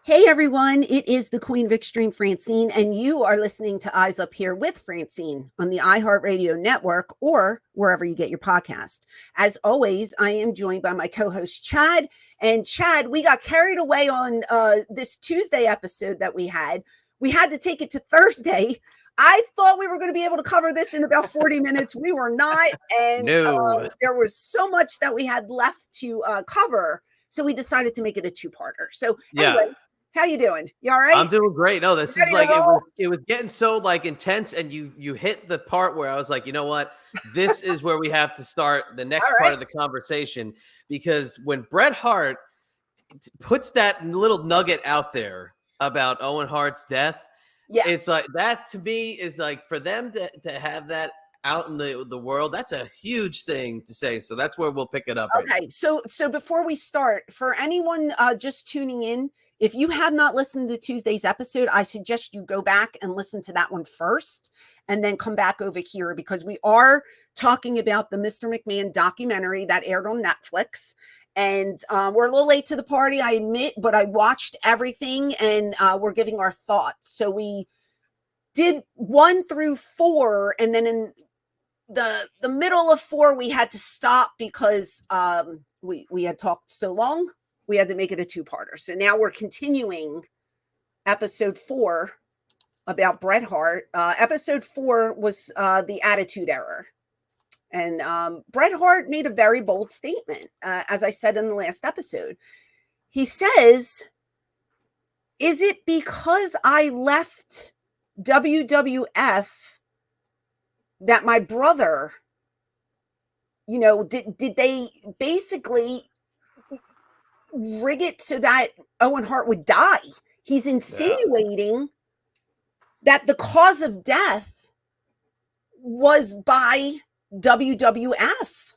Hey everyone, it is the Queen of Extreme, Francine, and you are listening to Eyes Up Here with Francine on the iHeartRadio network or wherever you get your podcast. As always, I am joined by my co-host Chad. And Chad, we got carried away on this Tuesday episode that we had. We had to take it to Thursday. I thought we were going to be able to cover this in about 40 minutes. We were not. And No. There was so much that we had left to cover. So we decided to make it a 2-parter. So anyway, how you doing? You all right? I'm doing great. No, this is like it was getting so like intense, and you hit the part where I was like, you know what? This is where we have to start the next part of the conversation, because when Bret Hart puts that little nugget out there about Owen Hart's death, it's like that to me is like for them to have that out in the world, that's a huge thing to say. So that's where we'll pick it up. Okay. Right. So before we start, for anyone just tuning in, if you have not listened to Tuesday's episode, I suggest you go back and listen to that one first and then come back over here, because we are talking about the Mr. McMahon documentary that aired on Netflix. And we're a little late to the party, I admit, but I watched everything and we're giving our thoughts. So we did 1 through 4, and then in the middle of 4, we had to stop because we had talked so long. We had to make it a 2-parter. So now we're continuing episode 4 about Bret Hart. Episode 4 was the Attitude Era. And Bret Hart made a very bold statement, as I said in the last episode. He says, is it because I left WWF that my brother, did they basically rig it so that Owen Hart would die? He's insinuating that the cause of death was by WWF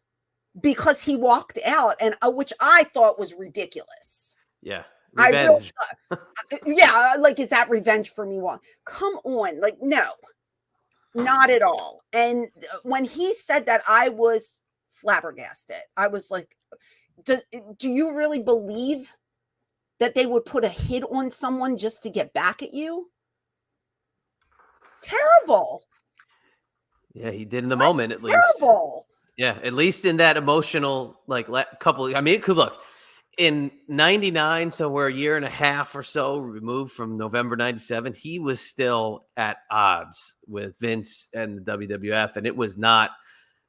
because he walked out, and which I thought was ridiculous. Yeah. Revenge. Like, is that revenge for me? Come on. Like, no, not at all. And when he said that, I was flabbergasted. I was like, do you really believe that they would put a hit on someone just to get back at you? Terrible. Yeah, he did in the moment, at least. Terrible. Yeah, at least in that emotional, like, couple. I mean, it could look in 99, so we're a year and a half or so removed from November 97. He was still at odds with Vince and the WWF, and it was not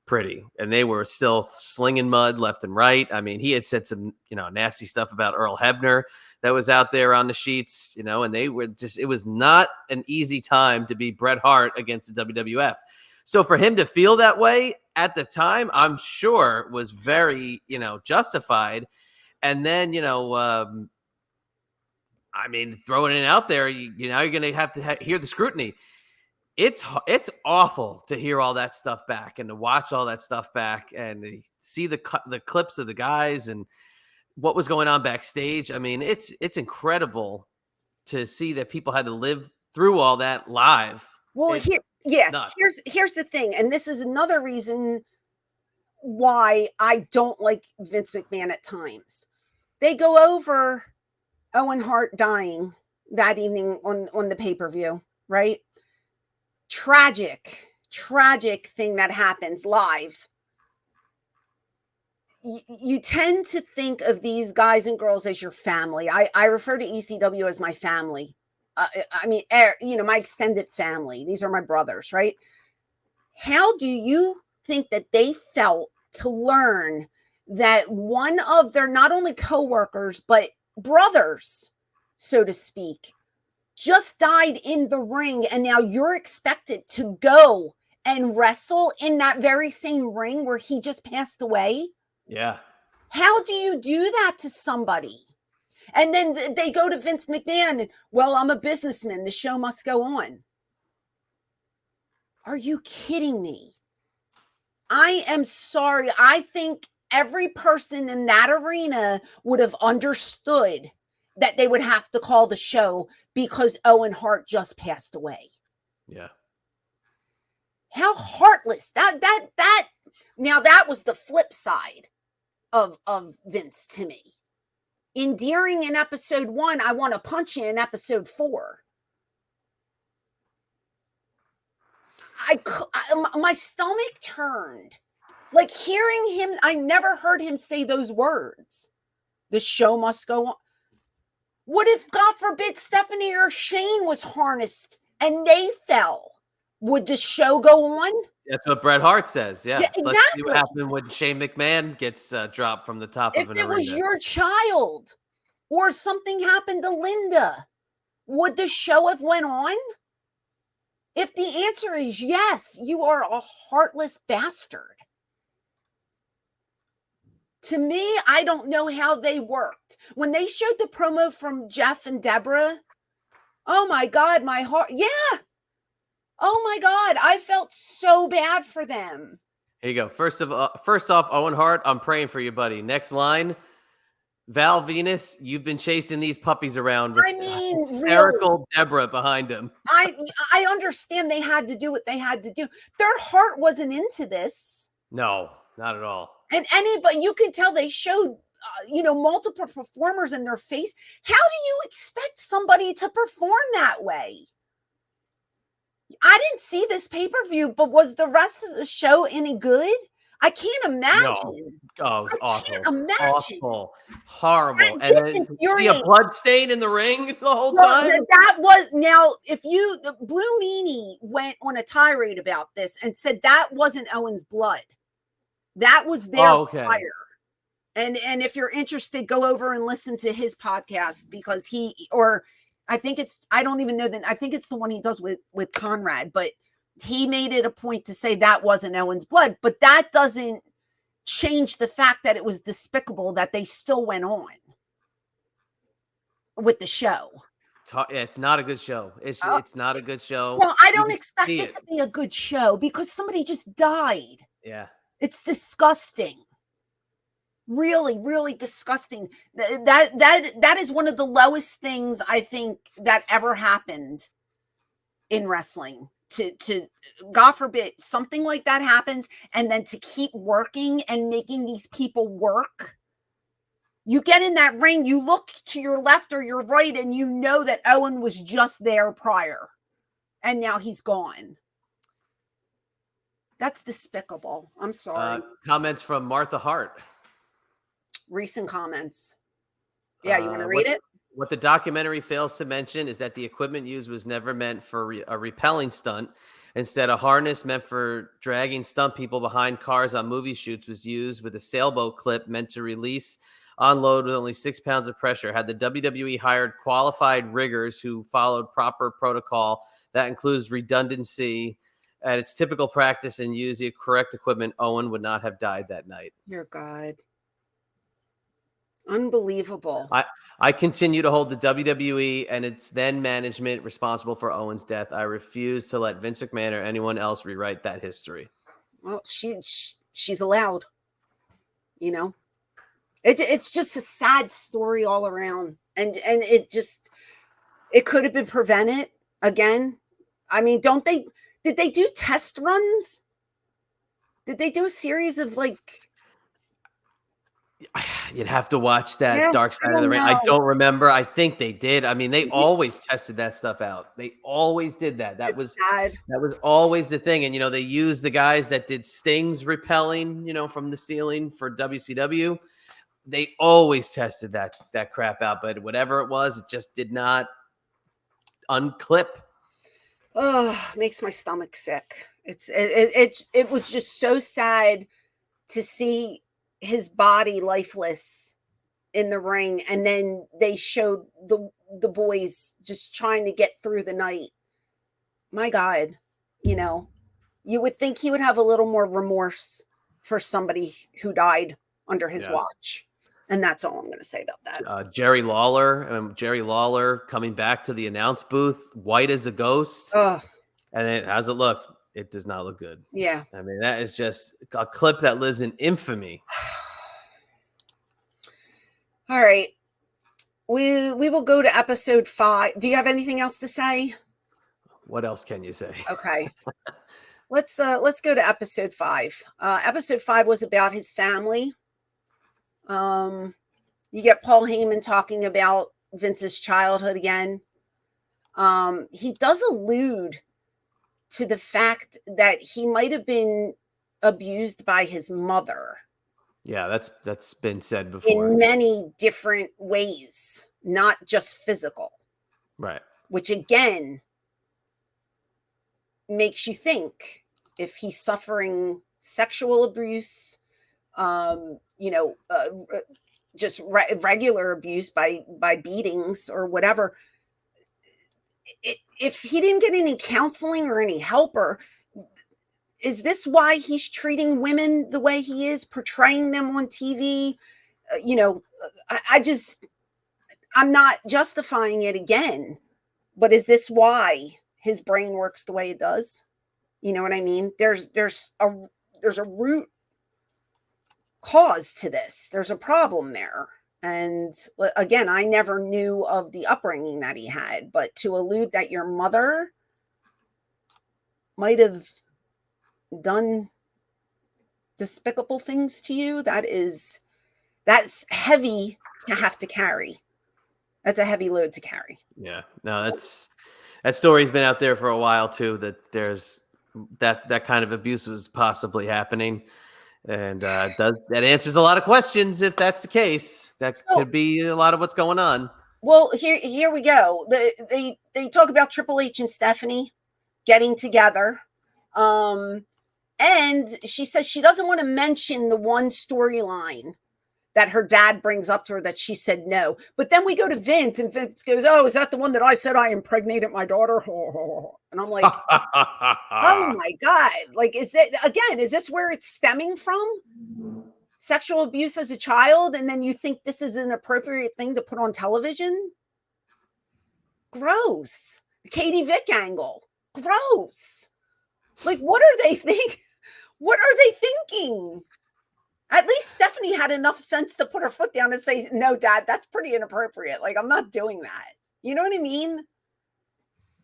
pretty. And they were still slinging mud left and right. I mean, he had said some, nasty stuff about Earl Hebner that was out there on the sheets, and they were just, it was not an easy time to be Bret Hart against the WWF. So for him to feel that way at the time, I'm sure was very, justified. And then, I mean, throwing it out there, you're going to have to hear the scrutiny. It's awful to hear all that stuff back and to watch all that stuff back and see the clips of the guys and what was going on backstage. I mean, it's incredible to see that people had to live through all that live. Well, here's the thing, and this is another reason why I don't like Vince McMahon at times. they go over Owen Hart dying that evening on the pay-per-view, right? Tragic thing that happens live. You tend to think of these guys and girls as your family. I refer to ECW as my family. I mean, my extended family. These are my brothers, right? How do you think that they felt to learn that one of their not only coworkers, but brothers, so to speak, just died in the ring, and now you're expected to go and wrestle in that very same ring where he just passed away? Yeah. How do you do that to somebody? And then they go to Vince McMahon. Well, I'm a businessman. The show must go on. Are you kidding me? I am sorry. I think every person in that arena would have understood that they would have to call the show because Owen Hart just passed away. Yeah. How heartless. Now that was the flip side of Vince to me. Endearing in episode 1, I want to punch you in episode 4. My stomach turned. Like hearing him, I never heard him say those words. The show must go on. What if, God forbid, Stephanie or Shane was harnessed and they fell? Would the show go on? That's what Bret Hart says. Yeah. Exactly. Let's see what happened when Shane McMahon gets dropped from the top of an arena. If it was your child or something happened to Linda, would the show have went on? If the answer is yes, you are a heartless bastard. To me, I don't know how they worked. When they showed the promo from Jeff and Deborah, oh my God, my heart. Yeah. Oh my God. I felt so bad for them. Here you go. First off, Owen Hart, I'm praying for you, buddy. Next line. Val Venus, you've been chasing these puppies around with hysterical really. Deborah behind him. I understand they had to do what they had to do. Their heart wasn't into this. No, not at all. And anybody, you can tell they showed, multiple performers in their face. How do you expect somebody to perform that way? I didn't see this pay-per-view, but was the rest of the show any good? I can't imagine. No. Oh, it was awful. Can't imagine. Awful. Horrible. And then see a blood stain in the ring the whole time? That was, now, the Blue Meanie went on a tirade about this and said that wasn't Owen's blood. That was their fire. And if you're interested, go over and listen to his podcast because I don't even know that. I think it's the one he does with Conrad, but he made it a point to say that wasn't Owen's blood, but that doesn't change the fact that it was despicable that they still went on with the show. It's not a good show. It's not a good show. Well, I don't expect it to be a good show because somebody just died. Yeah. It's disgusting. Really, really disgusting. That is one of the lowest things I think that ever happened in wrestling. To God forbid something like that happens, and then to keep working and making these people work. You get in that ring, you look to your left or your right, and you know that Owen was just there prior, and now he's gone. That's despicable. I'm sorry. Comments from Martha Hart. Recent comments. Yeah, you want to read it? What the documentary fails to mention is that the equipment used was never meant for a repelling stunt. Instead, a harness meant for dragging stunt people behind cars on movie shoots was used with a sailboat clip meant to release unload with only 6 pounds of pressure. Had the WWE hired qualified riggers who followed proper protocol that includes redundancy at its typical practice and used the correct equipment, Owen would not have died that night. Dear God. Unbelievable. I continue to hold the WWE and its then management responsible for Owen's death. I refuse to let Vince McMahon or anyone else rewrite that history. Well, she's allowed. It's just a sad story all around, and it could have been prevented. Again, I mean, did they do test runs? Did they do a series of You'd have to watch that Yeah, Dark I Side of the don't Ring. I know. don't remember. I think they did. I mean, they Mhm. always tested that stuff out. They always did that. It's sad. That was always the thing. And they used the guys that did Sting's repelling, from the ceiling for WCW. They always tested that crap out, but whatever it was, it just did not unclip. Oh, makes my stomach sick. It was just so sad to see his body lifeless in the ring, and then they showed the boys just trying to get through the night. My God, you would think he would have a little more remorse for somebody who died under his Yeah. watch. And that's all I'm going to say about that. Jerry Lawler coming back to the announce booth, white as a ghost. Oh, And then how's it look? It does not look good. yeah. I mean, that is just a clip that lives in infamy. All right. We will go to episode 5. Do you have anything else to say? What else can you say? Okay. Let's go to episode 5. Episode 5 was about his family. You get Paul Heyman talking about Vince's childhood again. He does allude to the fact that he might have been abused by his mother. Yeah, that's been said before. In many different ways, not just physical. Right. Which again makes you think if he's suffering sexual abuse, just regular abuse by beatings or whatever. If he didn't get any counseling or any help, or is this why he's treating women the way he is, portraying them on TV? I'm not justifying it again, but is this why his brain works the way it does? You know what I mean? There's a root cause to this. There's a problem there. And again, I never knew of the upbringing that he had, but to allude that your mother might have done despicable things to you, that's heavy to have to carry. That's a heavy load to carry. Yeah. No, that story's been out there for a while too, that there's that kind of abuse was possibly happening. And that answers a lot of questions. If that's the case, that could be a lot of what's going on. Well, here we go. They talk about Triple H and Stephanie getting together, and she says she doesn't want to mention the one storyline that her dad brings up to her that she said no. But then we go to Vince, and Vince goes, "Oh, is that the one that I said I impregnated my daughter?" And I'm like, "Oh my God. Like, is this where it's stemming from? Sexual abuse as a child, and then you think this is an appropriate thing to put on television? Gross." The Katie Vick angle. Gross. Like, what are they thinking? What are they thinking? At least Stephanie had enough sense to put her foot down and say, "No, Dad, that's pretty inappropriate. Like, I'm not doing that." You know what I mean?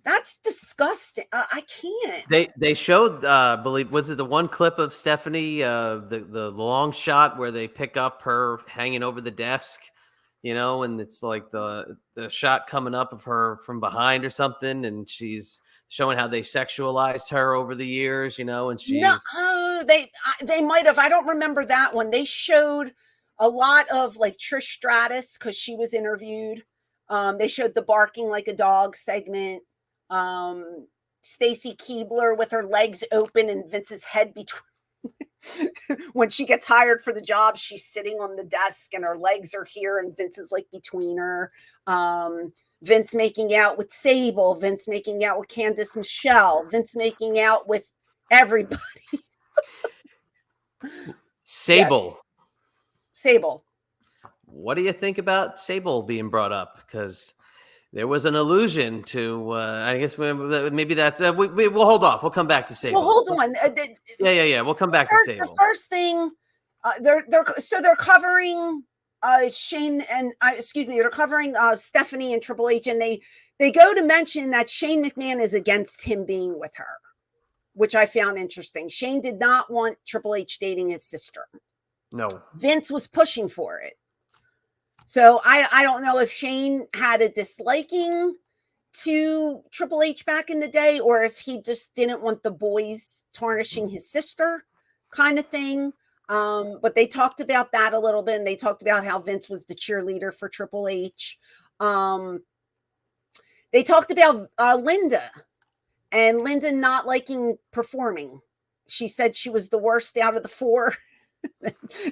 That's disgusting. I can't. They showed, believe, was it the one clip of Stephanie, the long shot where they pick up her hanging over the desk, and it's like the shot coming up of her from behind or something, and she's showing how they sexualized her over the years, and she's they might have. I don't remember that one. They showed a lot of like Trish Stratus because she was interviewed. They showed the barking like a dog segment. Stacy Keibler with her legs open and Vince's head between. When she gets hired for the job, she's sitting on the desk and her legs are here and Vince is like between her. Vince making out with Sable, Vince making out with Candice Michelle, Vince making out with everybody. Sable. Yeah. Sable. What do you think about Sable being brought up? Because there was an allusion to, I guess maybe that's, we'll hold off. We'll come back to Sable. Well, hold on. Yeah. We'll come back to Sable. The first thing, they're covering Shane and, they're covering Stephanie and Triple H, and they go to mention that Shane McMahon is against him being with her, which I found interesting. Shane did not want Triple H dating his sister. No. Vince was pushing for it. So I don't know if Shane had a disliking to Triple H back in the day, or if he just didn't want the boys tarnishing his sister kind of thing. But they talked about that a little bit, and they talked about how Vince was the cheerleader for Triple H. They talked about Linda and Linda not liking performing. She said she was the worst out of the four.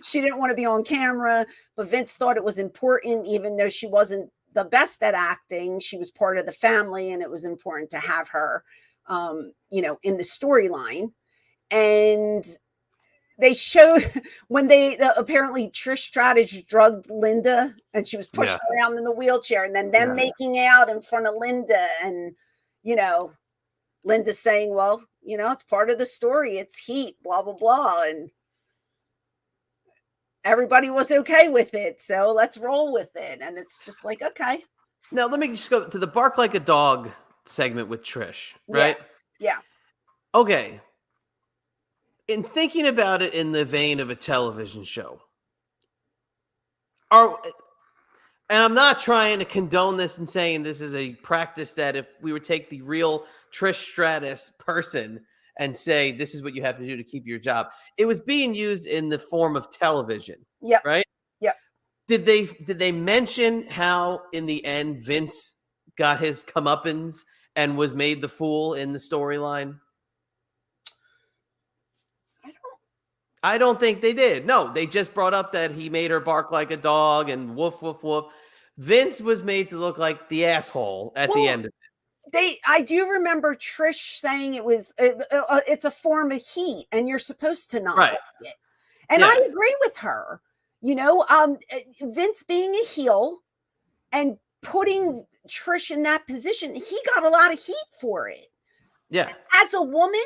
She didn't want to be on camera, but Vince thought it was important, even though she wasn't the best at acting. She was part of the family, and it was important to have her, in the storyline. And they showed when apparently Trish Stratus drugged Linda, and she was pushing around in the wheelchair, and then them making out in front of Linda, and Linda saying, well, it's part of the story. It's heat, blah, blah, blah. And everybody was okay with it. So let's roll with it. And it's just like, okay. Now, let me just go to the bark like a dog segment with Trish, right? Yeah. Okay. In thinking about it in the vein of a television show, and I'm not trying to condone this and saying this is a practice that if we would take the real Trish Stratus person and say, this is what you have to do to keep your job, it was being used in the form of television. Yeah. Right? Yeah. Did they mention how in the end Vince got his comeuppance and was made the fool in the storyline? I don't think they did. No, they just brought up that he made her bark like a dog and woof, woof, woof. Vince was made to look like the asshole at the end of it. I do remember Trish saying it was, it's a form of heat and you're supposed to not like it. And I agree with her. Vince being a heel and putting Trish in that position, he got a lot of heat for it. Yeah. As a woman,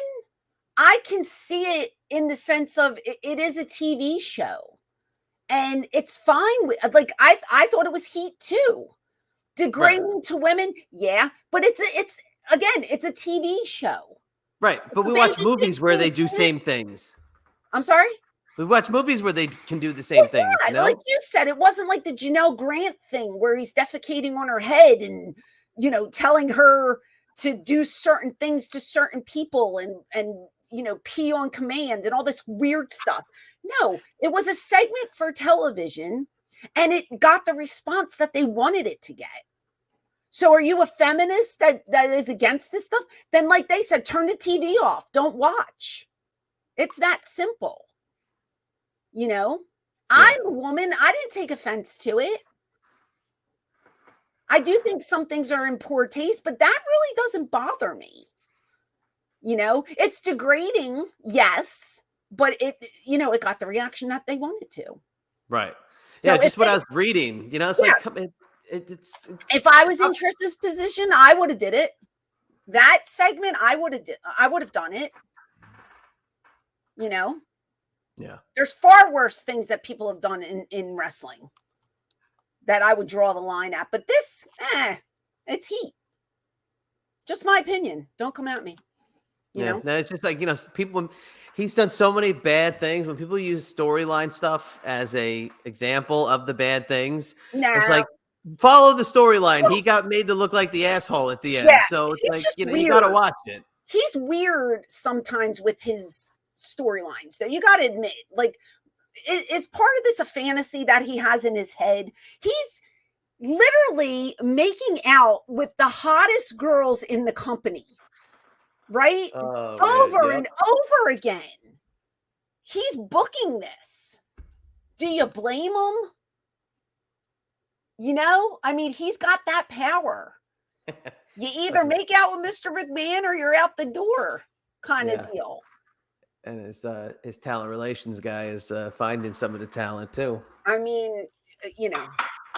I can see it in the sense of it is a TV show, and it's fine with, like, I thought it was heat too. Degrading to women, yeah, but it's a TV show. Right, but we watch movies where they do same things. I'm sorry? We watch movies where they can do the same things. Yeah, like you said, it wasn't like the Janelle Grant thing where he's defecating on her head and, telling her to do certain things to certain people and pee on command and all this weird stuff. No, it was a segment for television, and it got the response that they wanted it to get. So are you a feminist that is against this stuff? Then, like they said, turn the TV off. Don't watch. It's that simple. I'm a woman. I didn't take offense to it. I do think some things are in poor taste, but that really doesn't bother me. It's degrading, yes, but it got the reaction that they wanted to. Right. So just what I was reading, it's like, if I was in Trish's position, I would have did it. That segment, I would have done it. Yeah. There's far worse things that people have done in wrestling that I would draw the line at. But this, it's heat. Just my opinion. Don't come at me. No, it's just like, people, he's done so many bad things. When people use storyline stuff as a example of the bad things, it's like, follow the storyline. He got made to look like the asshole at the end. Yeah, so it's like, you got to watch it. He's weird sometimes with his storylines, though. You got to admit, like, is part of this a fantasy that he has in his head? He's literally making out with the hottest girls in the company. Right? Over and over again. He's booking this. Do you blame him? He's got that power. You either make out with Mr. McMahon or you're out the door kind of deal. And his talent relations guy is finding some of the talent too.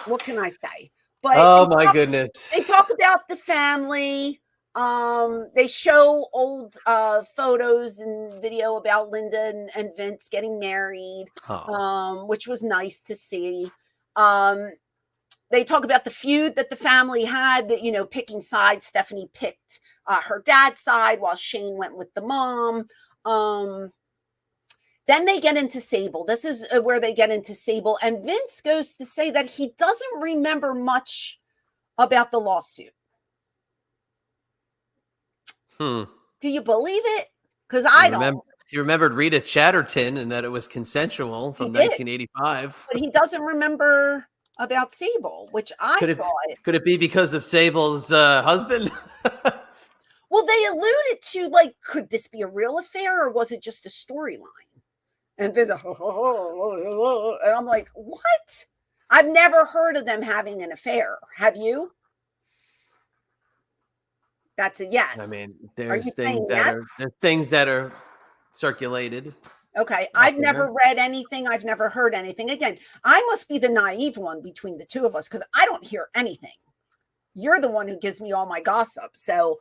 What can I say? But oh my goodness. They talk about the family. They show old photos and video about Linda and Vince getting married, which was nice to see. They talk about the feud that the family had, that, picking sides. Stephanie picked her dad's side while Shane went with the mom. Then they get into Sable. This is where they get into Sable. And Vince goes to say that he doesn't remember much about the lawsuit. Do you believe it? Because I don't. He remembered Rita Chatterton and that it was consensual from He did. 1985. But he doesn't remember about Sable, which I thought. Could it be because of Sable's husband? Well, they alluded to, like, could this be a real affair or was it just a storyline? And Vince, and I'm like, what? I've never heard of them having an affair. Have you? That's a yes. I mean, there's things that are circulated. Okay. I've never read anything. I've never heard anything. Again, I must be the naive one between the two of us because I don't hear anything. You're the one who gives me all my gossip. So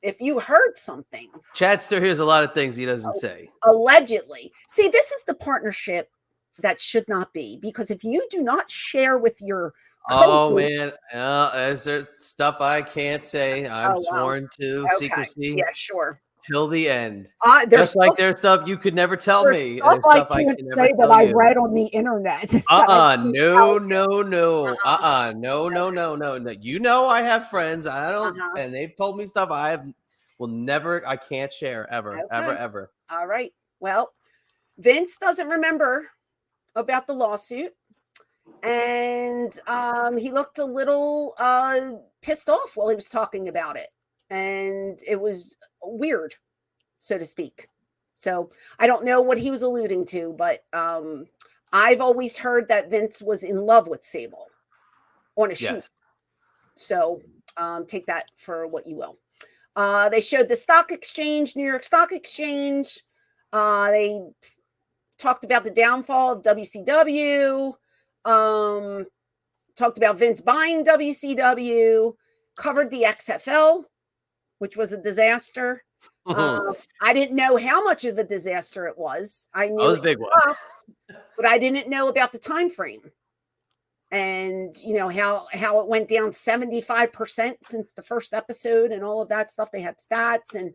if you heard something. Chad still hears a lot of things he doesn't say. Allegedly. See, this is the partnership that should not be, because if you do not share with your man, there's stuff I can't say. I'm sworn to secrecy. Yeah, sure. Till the end. There's there's stuff you could never tell me. Stuff I can't say that I read on the internet. No. You know I have friends. I don't, and they've told me stuff I can't share ever. All right. Well, Vince doesn't remember about the lawsuit. And he looked a little pissed off while he was talking about it. And it was weird, so to speak. So I don't know what he was alluding to, but I've always heard that Vince was in love with Sable on a shoot. Yes. So take that for what you will. They showed the stock exchange, New York Stock Exchange. They talked about the downfall of WCW. Talked about Vince buying WCW, covered the XFL, which was a disaster. I didn't know how much of a disaster it was. I knew it was a big one, but I didn't know about the time frame. And you know how it went down 75% since the first episode and all of that stuff. They had stats and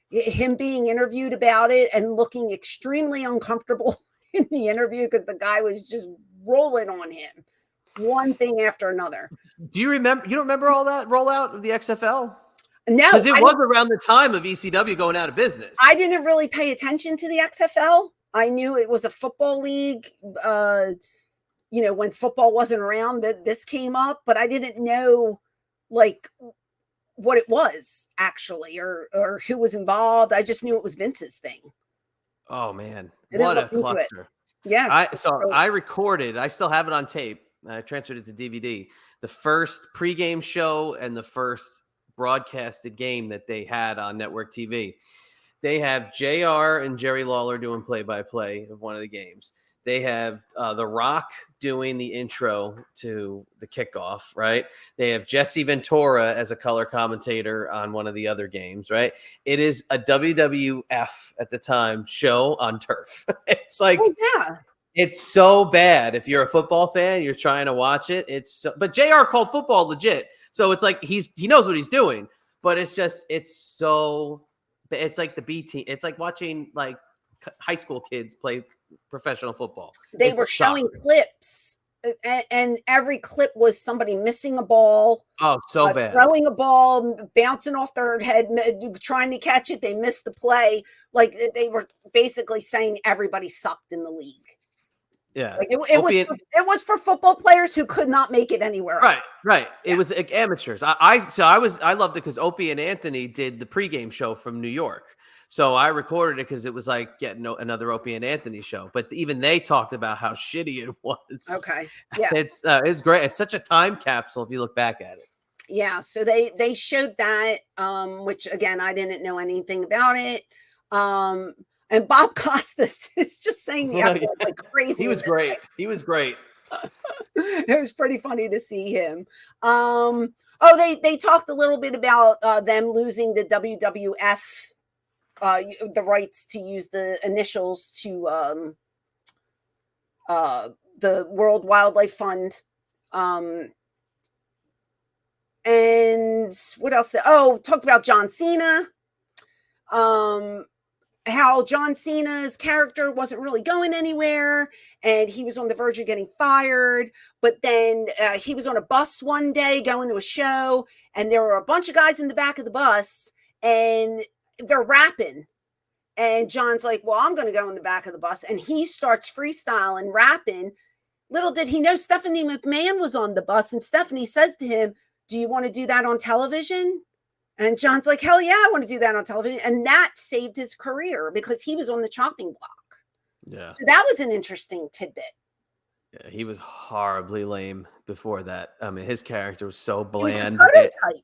him being interviewed about it and looking extremely uncomfortable in the interview because the guy was just rolling on him, one thing after another. Do you remember? You don't remember all that rollout of the XFL? No, because it was around the time of ECW going out of business. I didn't really pay attention to the XFL. I knew it was a football league. When football wasn't around, that this came up, but I didn't know like what it was actually, or who was involved. I just knew it was Vince's thing. Oh man, what a cluster! Yeah. I recorded. I still have it on tape. I transferred it to DVD. The first pregame show and the first broadcasted game that they had on network TV. They have JR and Jerry Lawler doing play-by-play of one of the games. They have The Rock doing the intro to the kickoff, right? They have Jesse Ventura as a color commentator on one of the other games, right? It is a WWF at the time show on turf. It's like, it's so bad. If you're a football fan, you're trying to watch it. But JR called football legit. So it's like he knows what he's doing, but it's like the B team. It's like watching like high school kids play professional football. They were showing clips, and every clip was somebody missing a ball. Oh, so bad. Throwing a ball, bouncing off their head, trying to catch it. They missed the play. Like they were basically saying everybody sucked in the league. Yeah, like it was for football players who could not make it anywhere else. Right. Yeah. It was like amateurs. I loved it because Opie and Anthony did the pregame show from New York. So I recorded it because it was like getting another Opie and Anthony show. But even they talked about how shitty it was. Okay, yeah, it's great. It's such a time capsule if you look back at it. Yeah. So they showed that, which again I didn't know anything about it. And Bob Costas is just saying the F word like crazy. He was great. He was great. It was pretty funny to see him. They talked a little bit about them losing the WWF, the rights to use the initials to the World Wildlife Fund. And what else? Talked about John Cena. how John Cena's character wasn't really going anywhere, and he was on the verge of getting fired. But then he was on a bus one day going to a show, and there were a bunch of guys in the back of the bus, and they're rapping. And John's like, well, I'm going to go in the back of the bus. And he starts freestyling, rapping. Little did he know Stephanie McMahon was on the bus. And Stephanie says to him, do you want to do that on television? And John's like, hell yeah, I want to do that on television. And that saved his career because he was on the chopping block. Yeah. So that was an interesting tidbit. Yeah, he was horribly lame before that. I mean, his character was so bland. He was the prototype.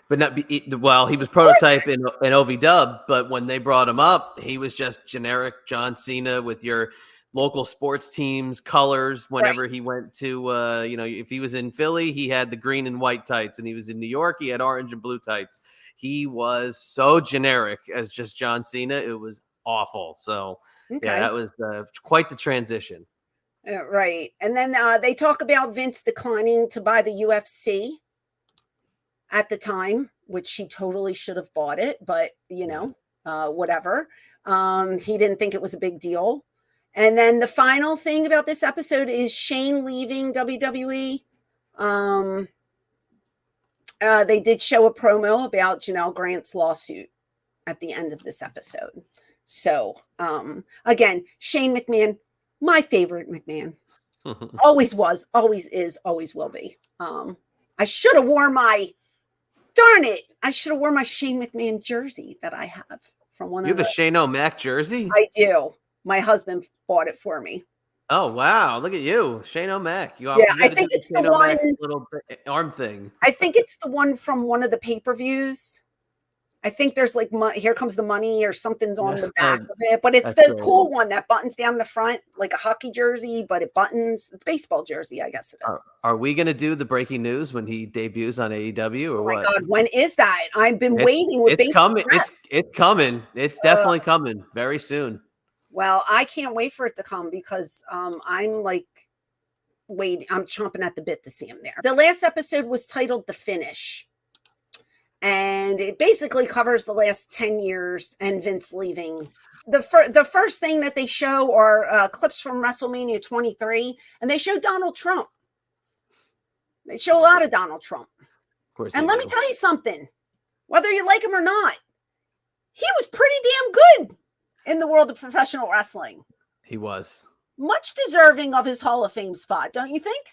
But not well, he was prototype in OV-dub, but when they brought him up, he was just generic John Cena with your local sports teams colors. Whenever he went to if he was in Philly, he had the green and white tights, and he was in New York, he had orange and blue tights. He was so generic as just John Cena. It was awful. So yeah, that was quite the transition. Right. And then they talk about Vince declining to buy the UFC at the time, which he totally should have bought it, but whatever. He didn't think it was a big deal. And then the final thing about this episode is Shane leaving WWE. They did show a promo about Janelle Grant's lawsuit at the end of this episode. So again, Shane McMahon, my favorite McMahon. Always was, always is, always will be. I should have worn my Shane McMahon jersey that I have from one of You have a Shane O'Mac jersey? I do. My husband bought it for me. Oh, wow. Look at you. Shane O'Mac. I think it's the one little arm thing. I think it's the one from one of the pay-per-views. I think there's like Here Comes the Money or something's on the back of it, but it's the cool one that buttons down the front like a hockey jersey, but it buttons. It's a baseball jersey, I guess it is. Are we going to do the breaking news when he debuts on AEW or what? Oh my God, when is that? I've been waiting with it's coming. It's coming. It's definitely coming very soon. Well, I can't wait for it to come because I'm like I'm chomping at the bit to see him there. The last episode was titled The Finish. And it basically covers the last 10 years and Vince leaving. The first thing that they show are clips from WrestleMania 23, and they show Donald Trump. They show a lot of Donald Trump. Of course. And let me tell you something. Whether you like him or not, he was pretty damn good in the world of professional wrestling. He was. Much deserving of his Hall of Fame spot, don't you think?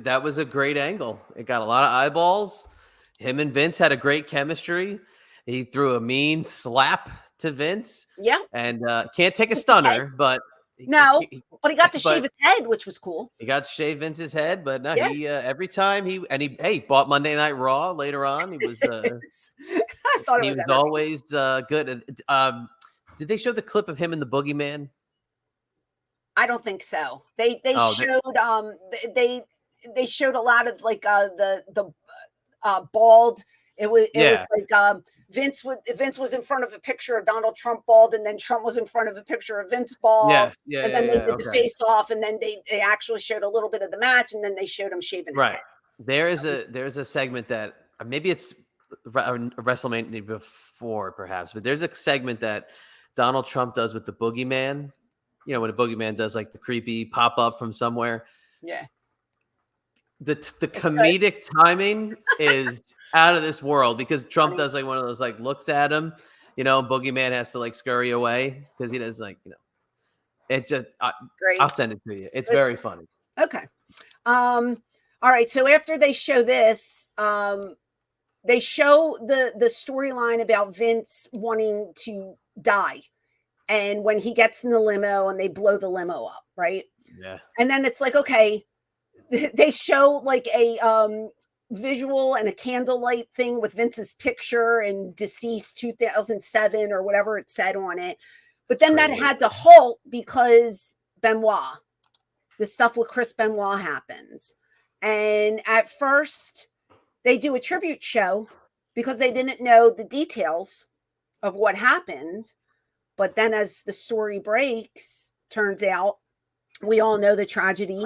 That was a great angle. It got a lot of eyeballs. Him and Vince had a great chemistry. He threw a mean slap to Vince. Yeah. And can't take a stunner, but no, but he got to shave his head, which was cool. He got to shave Vince's head, but no, he every time he bought Monday Night Raw later on. He was I thought he was always good. Did they show the clip of him and the Boogeyman? I don't think so. They showed they showed a lot of like the bald. It was like Vince was in front of a picture of Donald Trump bald, and then Trump was in front of a picture of Vince bald. And then they did the face off, and then they actually showed a little bit of the match, and then they showed him shaving his head. There's a segment that maybe it's WrestleMania before, perhaps, but there's a segment that Donald Trump does with the Boogeyman. You know, when a Boogeyman does like the creepy pop up from somewhere. Yeah. The comedic timing is out of this world because Trump does like one of those like looks at him, Boogeyman has to like scurry away because he does like, it just, great. I'll send it to you. It's very funny. Okay. All right. So after they show this, they show the storyline about Vince wanting to die. And when he gets in the limo and they blow the limo up, right? Yeah. And then it's like, okay, they show like a visual and a candlelight thing with Vince's picture and deceased 2007 or whatever it said on it. But then that had to halt because Benoit, the stuff with Chris Benoit happens. And at first they do a tribute show because they didn't know the details of what happened. But then as the story breaks, turns out we all know the tragedy.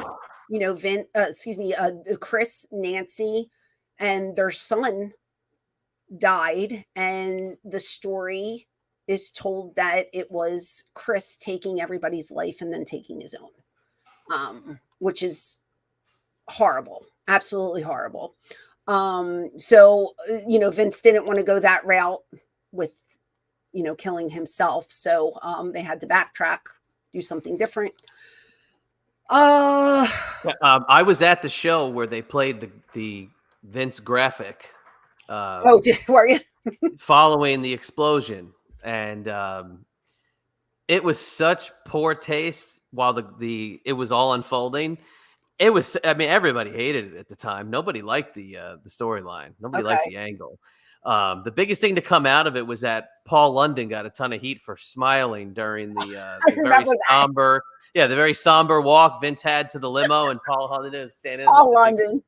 Chris, Nancy, and their son died. And the story is told that it was Chris taking everybody's life and then taking his own, which is horrible, absolutely horrible. So, Vince didn't want to go that route with, killing himself. So they had to backtrack, do something different. I was at the show where they played the Vince graphic. Were you? Following the explosion, and it was such poor taste while it was all unfolding. It was, I mean, everybody hated it at the time. Nobody liked the storyline. Nobody liked the angle. The biggest thing to come out of it was that Paul London got a ton of heat for smiling during the very somber, the very somber walk Vince had to the limo, and Paul London was standing there,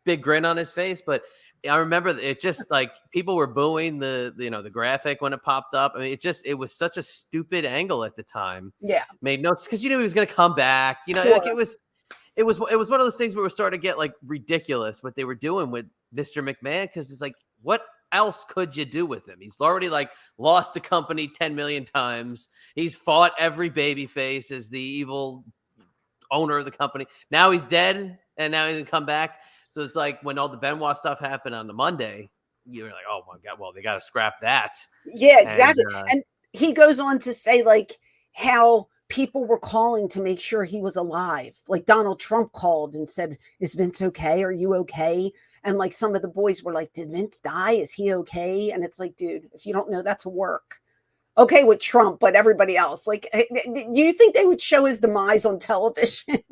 big grin on his face. But I remember it just like people were booing the graphic when it popped up. I mean, it was such a stupid angle at the time. Yeah, made no sense because he was going to come back. Like it was one of those things where we're starting to get like ridiculous what they were doing with Mr. McMahon, because it's like, what else could you do with him? He's already like lost the company 10 million times. He's fought every babyface as the evil owner of the company. Now he's dead, and now he's gonna come back. So it's like when all the Benoit stuff happened on the Monday, you're like, oh my God, well, they got to scrap that. Yeah, exactly. And he goes on to say like how people were calling to make sure he was alive. Like Donald Trump called and said, is Vince okay? Are you okay? And like some of the boys were like, did Vince die? Is he okay? And it's like, dude, if you don't know, that's work. Okay with Trump, but everybody else, like, do you think they would show his demise on television?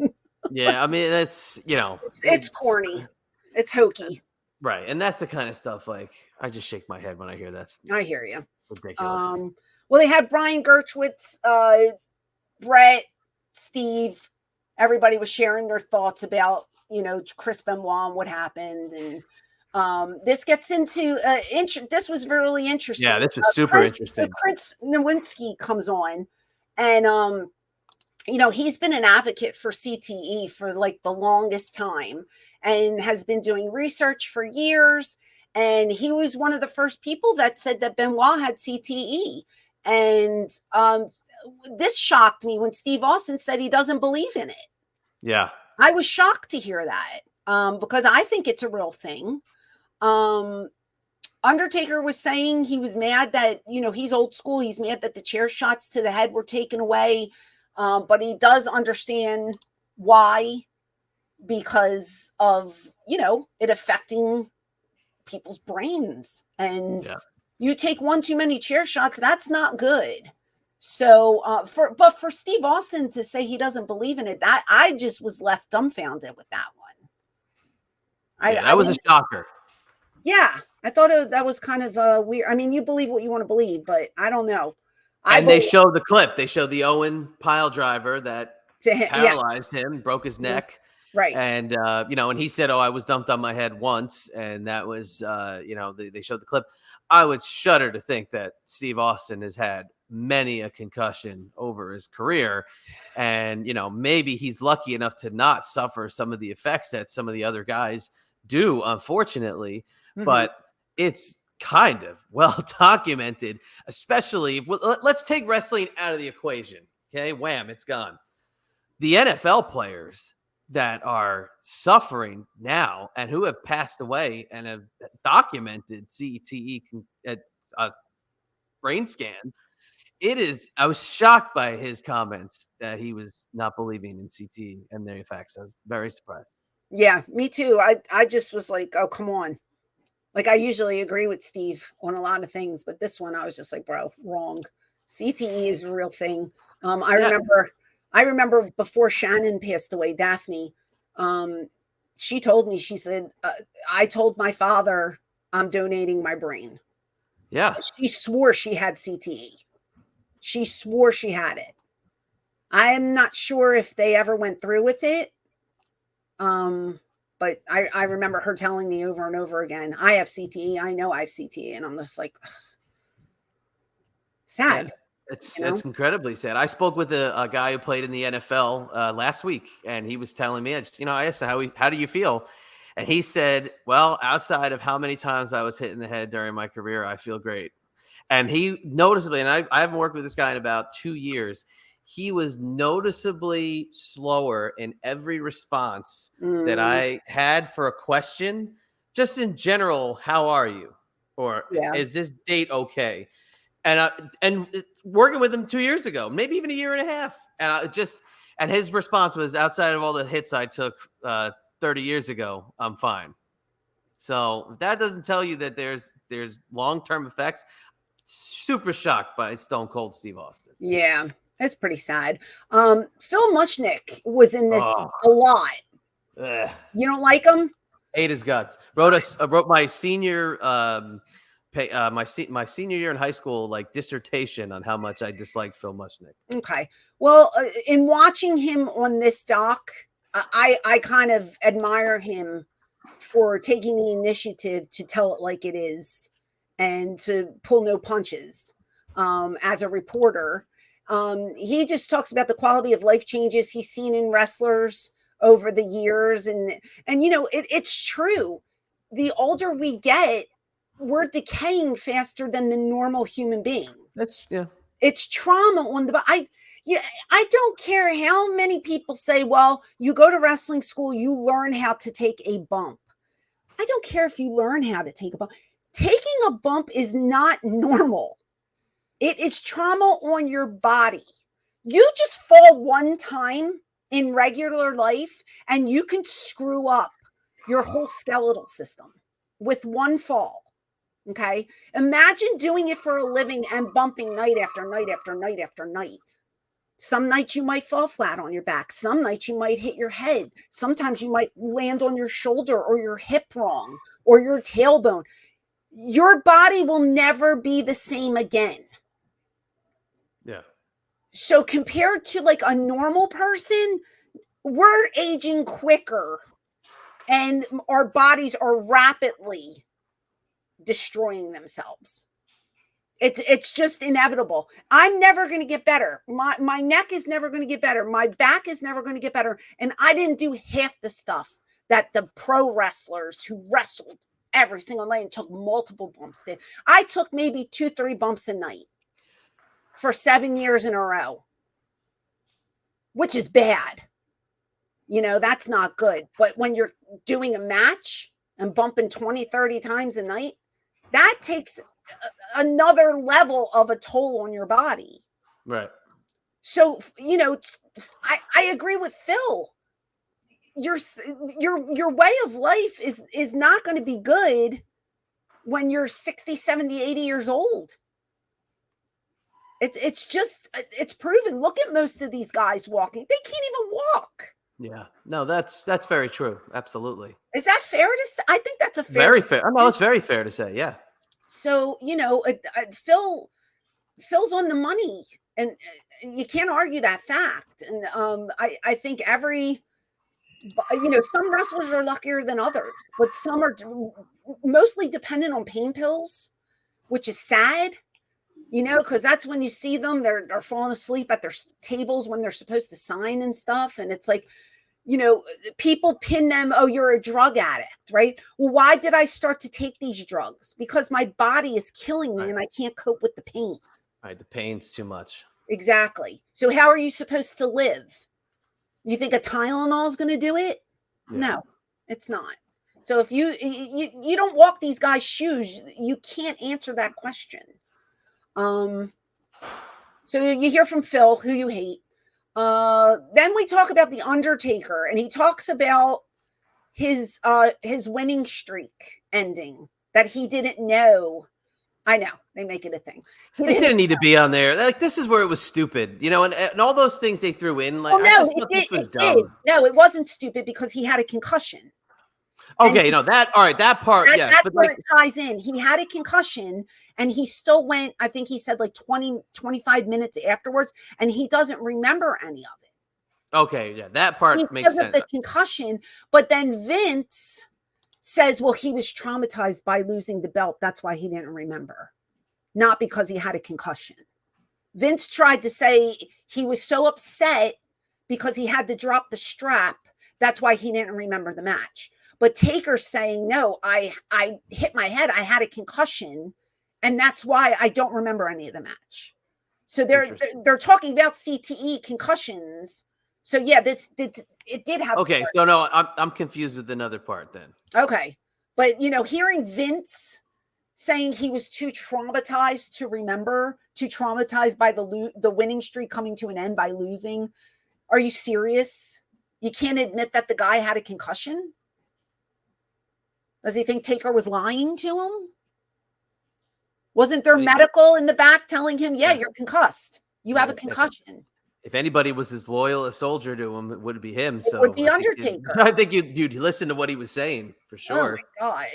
Yeah, I mean, that's, it's corny. It's hokey. Right. And that's the kind of stuff, like, I just shake my head when I hear that. I hear you. Ridiculous. Well, they had Brian Gertwitz, Brett, Steve. Everybody was sharing their thoughts about, Chris Benoit and what happened. And this gets into, this was really interesting. Yeah, this was super interesting. Prince Nowinski comes on, and, he's been an advocate for CTE for like the longest time and has been doing research for years. And he was one of the first people that said that Benoit had CTE. And this shocked me when Steve Austin said he doesn't believe in it. Yeah. I was shocked to hear that because I think it's a real thing. Undertaker was saying he was mad that, he's old school. He's mad that the chair shots to the head were taken away. But he does understand why, because of, it affecting people's brains. And you take one too many chair shots, that's not good. So, for Steve Austin to say he doesn't believe in it, that I just was left dumbfounded with that one. That was a shocker. Yeah, I thought that was kind of weird. I mean, you believe what you want to believe, but I don't know. And they show the clip. They show the Owen pile driver that paralyzed him, broke his neck. Right. And, and he said, oh, I was dumped on my head once. And that was, they showed the clip. I would shudder to think that Steve Austin has had many a concussion over his career. And, maybe he's lucky enough to not suffer some of the effects that some of the other guys do, unfortunately. Mm-hmm. But it's kind of well documented, especially let's take wrestling out of the equation. Okay, wham, it's gone. The NFL players that are suffering now and who have passed away and have documented CTE brain scans. I was shocked by his comments that he was not believing in CTE and the effects. I was very surprised. Yeah, me too. I just was like, oh, come on. Like, I usually agree with Steve on a lot of things, but this one I was just like, bro, wrong. CTE is a real thing. I remember before Shannon passed away, Daphne, she told me, she said, I told my father I'm donating my brain. Yeah. She swore she had CTE. She swore she had it. I am not sure if they ever went through with it. But I remember her telling me over and over again, I have CTE. I know I have CTE. And I'm just like, ugh. Sad. Yeah, it's incredibly sad. I spoke with a guy who played in the NFL last week, and he was telling me, I asked him, how do you feel? And he said, well, outside of how many times I was hit in the head during my career, I feel great. And he noticeably, and I haven't worked with this guy in about 2 years. He was noticeably slower in every response that I had for a question. Just in general, how are you? Or Yeah. is this date okay? And working with him 2 years ago, maybe even a year and a half, and his response was, outside of all the hits I took 30 years ago, I'm fine. So if that doesn't tell you that there's long-term effects, super shocked by Stone Cold Steve Austin. Yeah, that's pretty sad. Phil Mushnick was in this a lot. Ugh. You don't like him? Hate his guts. Wrote my senior my senior year in high school, like, dissertation on how much I disliked Phil Mushnick. Okay. Well, in watching him on this doc, I kind of admire him for taking the initiative to tell it like it is and to pull no punches as a reporter. He just talks about the quality of life changes he's seen in wrestlers over the years. And it's true. The older we get, we're decaying faster than the normal human being. It's trauma on the body. I don't care how many people say, well, you go to wrestling school, you learn how to take a bump. I don't care if you learn how to take a bump. Taking a bump is not normal. It is trauma on your body. You just fall one time in regular life and you can screw up your whole skeletal system with one fall. Okay. Imagine doing it for a living and bumping night after night after night after night. Some nights you might fall flat on your back. Some nights you might hit your head. Sometimes you might land on your shoulder or your hip wrong or your tailbone. Your body will never be the same again. Yeah. So compared to like a normal person, we're aging quicker and our bodies are rapidly destroying themselves. It's just inevitable. I'm never going to get better. My neck is never going to get better. My back is never going to get better. And I didn't do half the stuff that the pro wrestlers who wrestled every single night and took multiple bumps did. I took maybe 2-3 bumps a night for 7 years in a row, which is bad. That's not good. But when you're doing a match and bumping 20-30 times a night, that takes another level of a toll on your body. Right. So, I agree with Phil. Your way of life is not going to be good when you're 60, 70, 80 years old. It's proven. Look at most of these guys walking. They can't even walk. Yeah. No, that's very true. Absolutely. Is that fair to say? I think that's a very fair. No, it's very fair to say. Yeah. So, Phil's on the money, and you can't argue that fact. And I think some wrestlers are luckier than others, but some are mostly dependent on pain pills, which is sad, because that's when you see them, they're falling asleep at their tables when they're supposed to sign and stuff. And it's like, people pin them, oh, you're a drug addict, right? Well, why did I start to take these drugs? Because my body is killing me and I can't cope with the pain. Right. The pain's too much. Exactly. So how are you supposed to live? You think a Tylenol is going to do it? Yeah. No, it's not. So if you don't walk these guys' shoes, you can't answer that question. So you hear from Phil, who you hate. Then we talk about The Undertaker, and he talks about his winning streak ending, that he didn't know. I know, they make it a thing. It didn't need to be on there. Like, this is where it was stupid, and all those things they threw in. Like, this was dumb. No, it wasn't stupid because he had a concussion. Okay, that part, yes. That's where it ties in. He had a concussion, and he still went, I think he said like 20, 25 minutes afterwards, and he doesn't remember any of it. Okay, yeah, that part makes sense. The concussion, but then Vince says, well, he was traumatized by losing the belt. That's why he didn't remember, not because he had a concussion. Vince tried to say he was so upset because he had to drop the strap. That's why he didn't remember the match. But Taker's saying, no, I hit my head. I had a concussion And that's why I don't remember any of the match. So they're talking about CTE concussions. So yeah, it did have. Okay, so no, I'm confused with another part then. Okay, but hearing Vince saying he was too traumatized to remember, too traumatized by the winning streak coming to an end by losing. Are you serious? You can't admit that the guy had a concussion? Does he think Taker was lying to him? Wasn't there medical in the back telling him, yeah, you're concussed. You have a concussion. If anybody was as loyal a soldier to him, it would be him. It would be Undertaker. I think you'd listen to what he was saying for sure. Oh my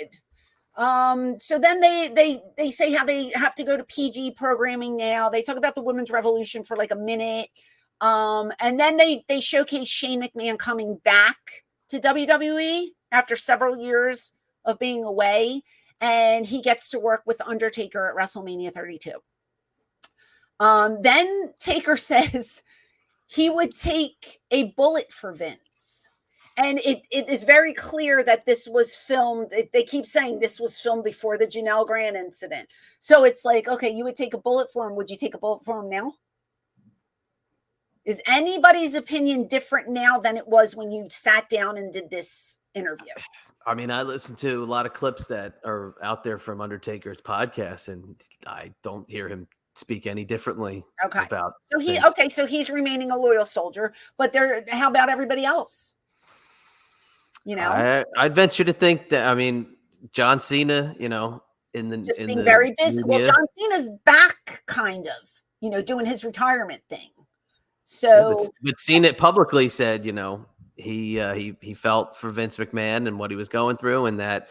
God. So then they say how they have to go to PG programming now. They talk about the women's revolution for like a minute. And then they showcase Shane McMahon coming back to WWE after several years of being away. And he gets to work with Undertaker at WrestleMania 32. Then Taker says he would take a bullet for Vince. And it is very clear that this was filmed. They keep saying this was filmed before the Janelle Grant incident. So it's like, okay, you would take a bullet for him. Would you take a bullet for him now? Is anybody's opinion different now than it was when you sat down and did this interview? I mean, I listened to a lot of clips that are out there from Undertaker's podcast, and I don't hear him speak any differently. Okay. About so he's remaining a loyal soldier, but how about everybody else? I'd venture to think that, I mean, John Cena, being very busy. Well, John Cena's back kind of, doing his retirement thing. So but Cena publicly said, he felt for Vince McMahon and what he was going through, and that,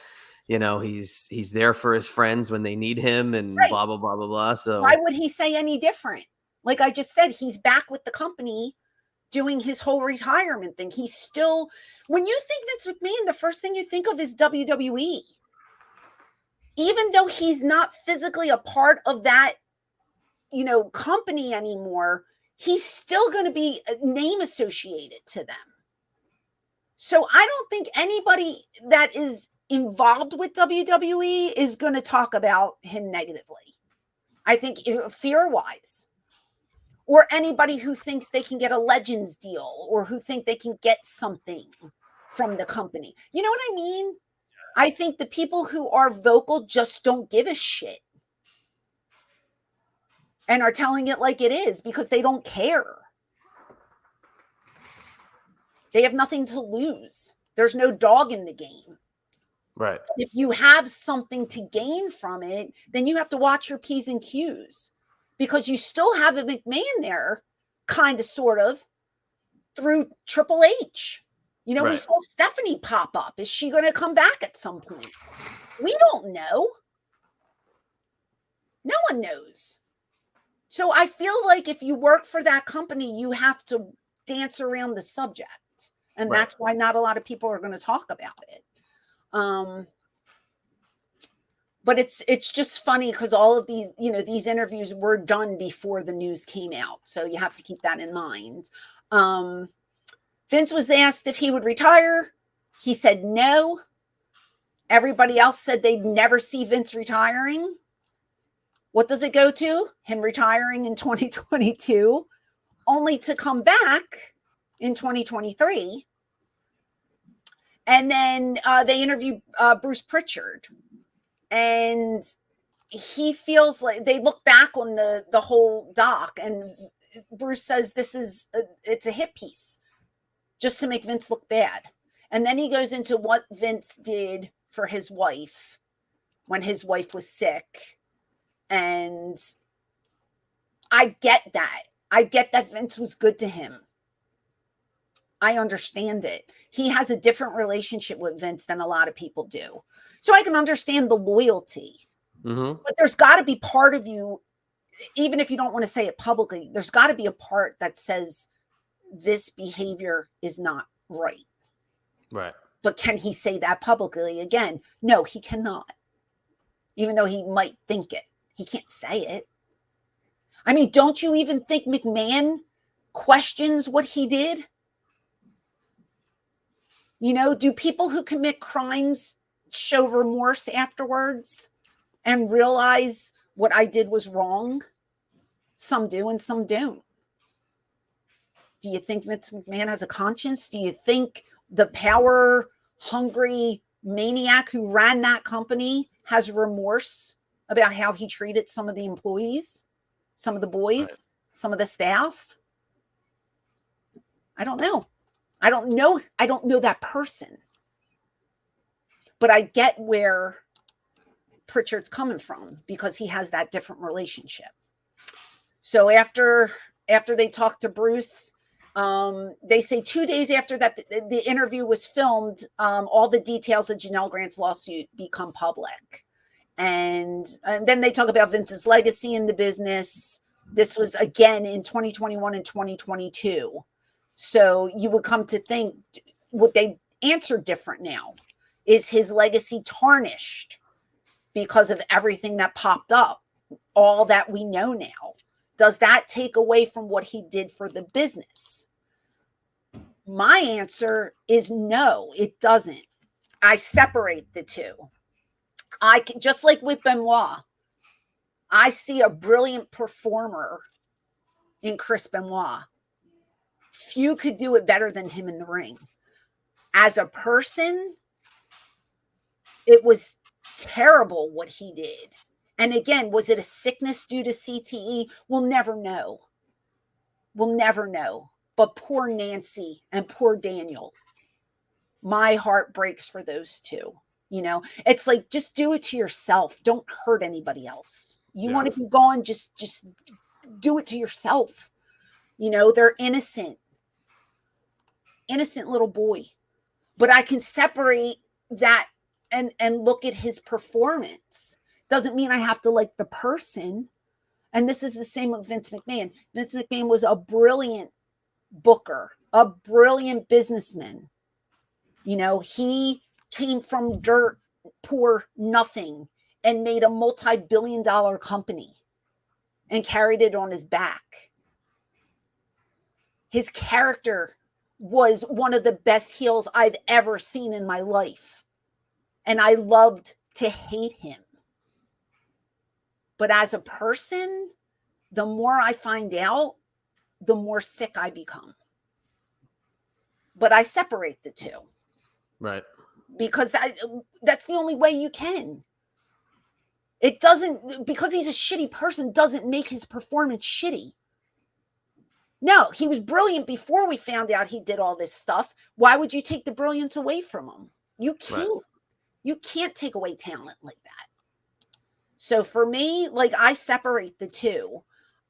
he's there for his friends when they need him, and right. Blah, blah, blah, blah, blah. So why would he say any different? Like I just said, he's back with the company doing his whole retirement thing. He's still, when you think Vince McMahon, the first thing you think of is WWE. Even though he's not physically a part of that, company anymore, he's still going to be a name associated to them. So I don't think anybody that is involved with WWE is going to talk about him negatively. I think fear-wise. Or anybody who thinks they can get a Legends deal, or who think they can get something from the company. You know what I mean? I think the people who are vocal just don't give a shit. And are telling it like it is because they don't care. They have nothing to lose. There's no dog in the game. Right. If you have something to gain from it, then you have to watch your P's and Q's, because you still have a McMahon there, kind of, sort of, through Triple H. Right. We saw Stephanie pop up. Is she going to come back at some point? We don't know. No one knows. So I feel like if you work for that company, you have to dance around the subject. And right. That's why not a lot of people are going to talk about it. But it's just funny because all of these, these interviews were done before the news came out. So you have to keep that in mind. Vince was asked if he would retire. He said no. Everybody else said they'd never see Vince retiring. What does it go to? Him retiring in 2022, only to come back in 2023. And then they interviewed Bruce Pritchard. And he feels like they look back on the whole doc, and Bruce says it's a hit piece just to make Vince look bad. And then he goes into what Vince did for his wife when his wife was sick. And I get that. I get that Vince was good to him. I understand it. He has a different relationship with Vince than a lot of people do. So I can understand the loyalty. Mm-hmm. But there's got to be part of you, even if you don't want to say it publicly, there's got to be a part that says this behavior is not right. Right. But can he say that publicly again? No, he cannot. Even though he might think it. He can't say it. I mean, don't you even think McMahon questions what he did? Do people who commit crimes show remorse afterwards and realize what I did was wrong. Some do and some don't. Do you think Vince McMahon has a conscience? Do you think the power hungry maniac who ran that company has remorse about how he treated some of the employees, some of the boys, some of the staff? I don't know. I don't know that person. But I get where Pritchard's coming from because he has that different relationship. So after they talked to Bruce, they say 2 days after that the interview was filmed, all the details of Janelle Grant's lawsuit become public. And then they talk about Vince's legacy in the business. This was again in 2021 and 2022. So you would come to think, would they answer different now? Is his legacy tarnished because of everything that popped up, all that we know now? Does that take away from what he did for the business? My answer is no, it doesn't. I separate the two. I can, just like with Benoit, I see a brilliant performer in Chris Benoit. Few could do it better than him in the ring. As a person, it was terrible what he did. And again, was it a sickness due to CTE? We'll never know. We'll never know. But poor Nancy and poor Daniel. My heart breaks for those two. You know, it's like, just do it to yourself. Don't hurt anybody else. You want to be gone, just do it to yourself. You know, they're innocent little boy. But I can separate that and look at his performance. Doesn't mean I have to like the person. And this is the same with Vince McMahon. Vince McMahon was a brilliant booker, a brilliant businessman. You know, he came from dirt, poor, nothing, and made a multi-billion-dollar company and carried it on his back. His character was one of the best heels I've ever seen in my life. And I loved to hate him. But as a person, the more I find out, the more sick I become. But I separate the two. Right. Because that's the only way you can. It doesn't, because he's a shitty person, doesn't make his performance shitty. No, he was brilliant before we found out he did all this stuff. Why would you take the brilliance away from him? You can't. Right. You can't take away talent like that. So for me, like, I separate the two.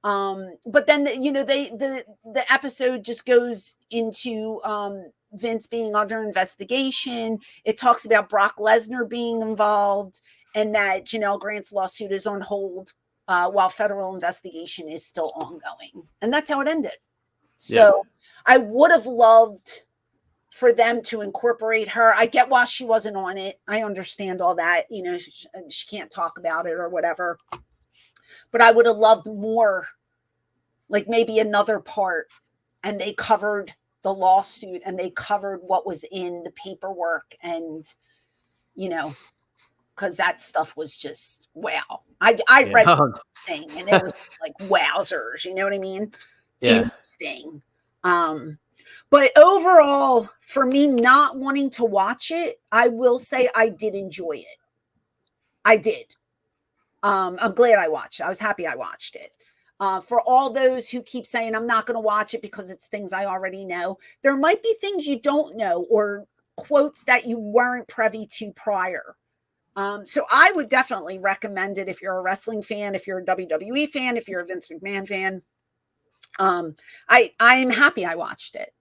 But then, you know, the episode just goes into Vince being under investigation. It talks about Brock Lesnar being involved and that Janelle Grant's lawsuit is on hold while federal investigation is still ongoing. And that's how it ended. So I would have loved for them to incorporate her. I get why she wasn't on it. I understand all that. You know, she can't talk about it or whatever. But I would have loved more, like maybe another part. And they covered the lawsuit and they covered what was in the paperwork. And, you know, because that stuff was just, wow. I read the thing and it was like, wowzers. You know what I mean? Yeah. Interesting. But overall, for me not wanting to watch it, I will say I did enjoy it. I did. I'm glad I watched it. I was happy I watched it. For all those who keep saying I'm not going to watch it because it's things I already know, there might be things you don't know or quotes that you weren't privy to prior. So I would definitely recommend it if you're a wrestling fan, if you're a WWE fan, if you're a Vince McMahon fan. I am happy I watched it.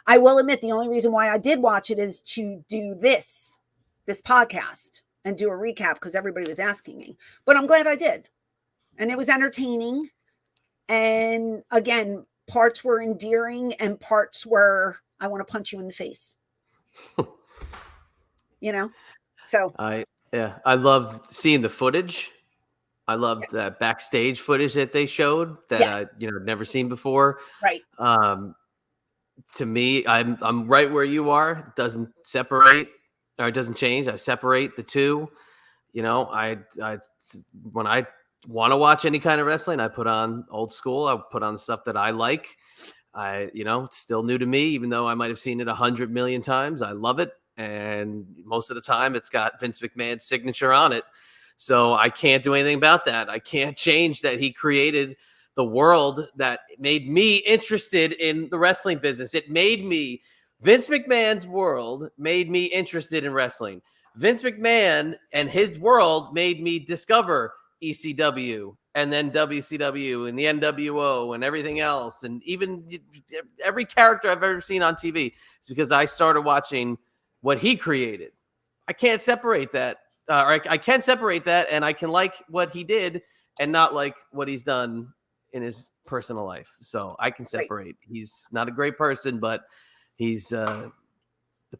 I will admit the only reason why I did watch it is to do this podcast and do a recap because everybody was asking me. But I'm glad I did. And it was entertaining. And again, parts were endearing and parts were, I want to punch you in the face. You know? So I loved seeing the footage. I loved that backstage footage that they showed that I never seen before. Right. To me, I'm right where you are. It doesn't separate or it doesn't change. I separate the two. You know, when I want to watch any kind of wrestling, I put on old school. I put on the stuff that I like. It's still new to me, even though I might have seen it 100 million times. I love it. And most of the time it's got Vince McMahon's signature on it. So I can't do anything about that. I can't change that he created the world that made me interested in the wrestling business. Vince McMahon's world made me interested in wrestling. Vince McMahon and his world made me discover ECW and then WCW and the NWO and everything else. And even every character I've ever seen on TV is because I started watching what he created. I can't separate that. I can separate that, and I can like what he did and not like what he's done in his personal life. So I can separate. He's not a great person, but he's the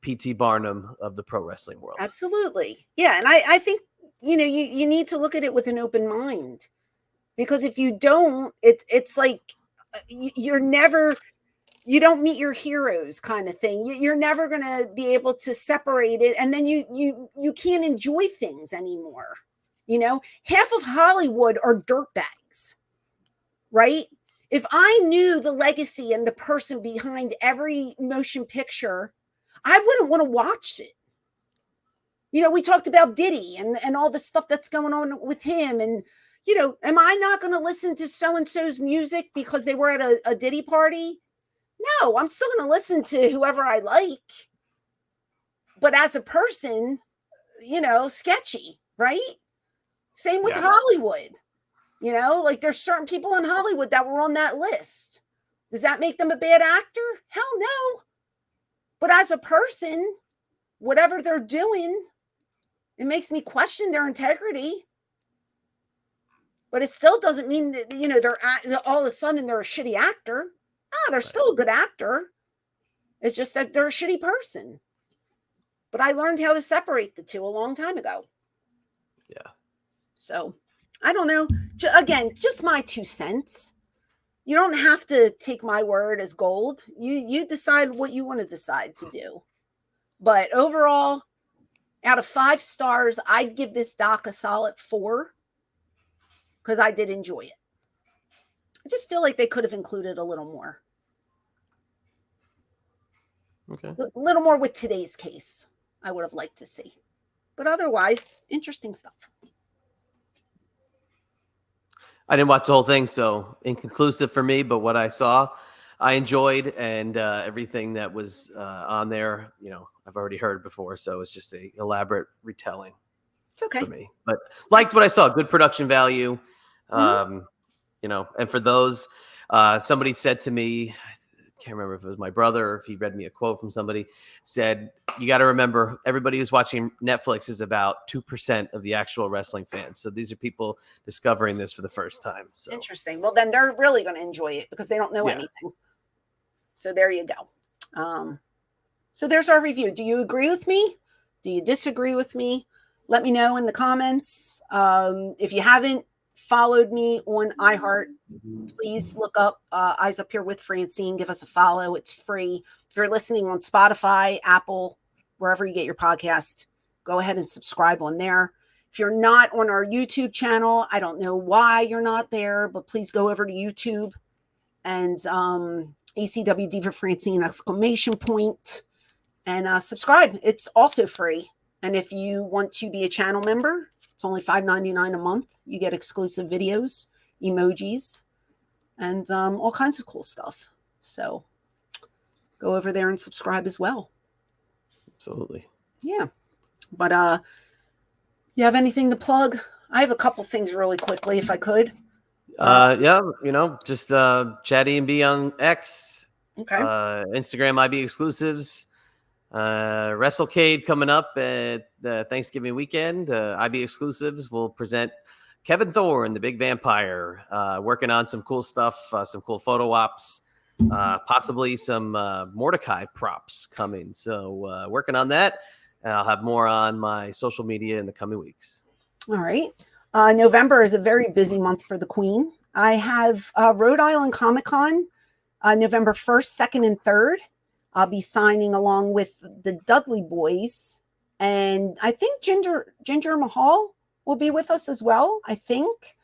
P.T. Barnum of the pro wrestling world. Absolutely. Yeah. And I think, you need to look at it with an open mind, because if you don't, it's like you don't meet your heroes kind of thing. You're never going to be able to separate it. And then you can't enjoy things anymore. Half of Hollywood are dirtbags, right? If I knew the legacy and the person behind every motion picture, I wouldn't want to watch it. We talked about Diddy and all the stuff that's going on with him. And, am I not going to listen to so-and-so's music because they were at a Diddy party? No, I'm still going to listen to whoever I like. But as a person, sketchy, right? Same with Hollywood. Like there's certain people in Hollywood that were on that list. Does that make them a bad actor? Hell no. But as a person, whatever they're doing, it makes me question their integrity. But it still doesn't mean that, they're all of a sudden they're a shitty actor. They're still a good actor. It's just that they're a shitty person. But I learned how to separate the two a long time ago. Yeah. So, I don't know. Again, just my 2 cents. You don't have to take my word as gold. You decide what you want to decide to do. But overall, out of 5 stars, I'd give this doc a solid 4 because I did enjoy it. I just feel like they could have included a little more. Okay. A little more with today's case, I would have liked to see. But otherwise, interesting stuff. I didn't watch the whole thing, so inconclusive for me, but what I saw, I enjoyed, and everything that was on there, I've already heard before, so it's just a elaborate retelling. It's okay. For me, but liked what I saw. Good production value. Mm-hmm. And for those, somebody said to me, I can't remember if it was my brother or if he read me a quote from somebody, said, you got to remember, everybody who's watching Netflix is about 2% of the actual wrestling fans. So these are people discovering this for the first time. So interesting. Well, then they're really going to enjoy it because they don't know anything. So there you go. So there's our review. Do you agree with me? Do you disagree with me? Let me know in the comments. If you haven't followed me on iHeart, please look up Eyes Up Here with Francine. Give us a follow. It's free. If you're listening on Spotify, Apple, wherever you get your podcast, go ahead and subscribe on there. If you're not on our YouTube channel, I don't know why you're not there, but please go over to YouTube and ECW Diva Francine ! And subscribe. It's also free. And if you want to be a channel member, it's only $5.99 a month. You get exclusive videos, emojis, and all kinds of cool stuff. So go over there and subscribe as well. Absolutely. Yeah. But you have anything to plug? I have a couple things really quickly, if I could. Just Chatty and B on X. Okay. Instagram IB exclusives. WrestleCade coming up at the Thanksgiving weekend. IB exclusives will present Kevin Thorne, the Big Vampire, working on some cool stuff, some cool photo ops, possibly some Mordecai props coming. So working on that. I'll have more on my social media in the coming weeks. All right. November is a very busy month for the Queen. I have Rhode Island Comic Con November 1st, 2nd, and 3rd. I'll be signing along with the Dudley Boys. And I think Ginger Mahal will be with us as well, I think.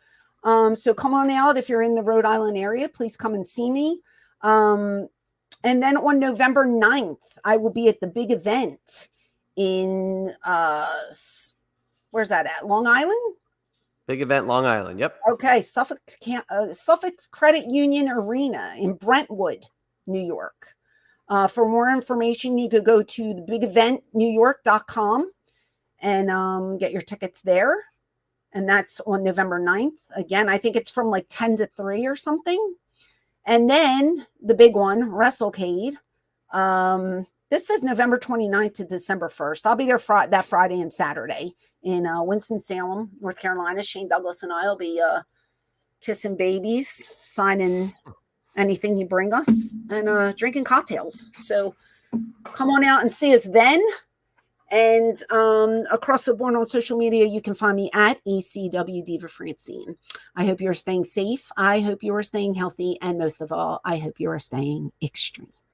So come on out if you're in the Rhode Island area. Please come and see me. And then on November 9th, I will be at the big event in where's that at? Long Island? Big event, Long Island. Yep. Okay, Suffolk Credit Union Arena in Brentwood, New York. For more information, you could go to thebigeventnewyork.com and get your tickets there. And that's on November 9th. Again, I think it's from like 10 to 3 or something. And then the big one, WrestleCade. This is November 29th to December 1st. I'll be there that Friday and Saturday in Winston-Salem, North Carolina. Shane Douglas and I will be kissing babies, signing anything you bring us, and drinking cocktails. So come on out and see us then. And across the board on social media, you can find me at ECW Diva Francine. I hope you're staying safe. I hope you are staying healthy. And most of all, I hope you are staying extreme.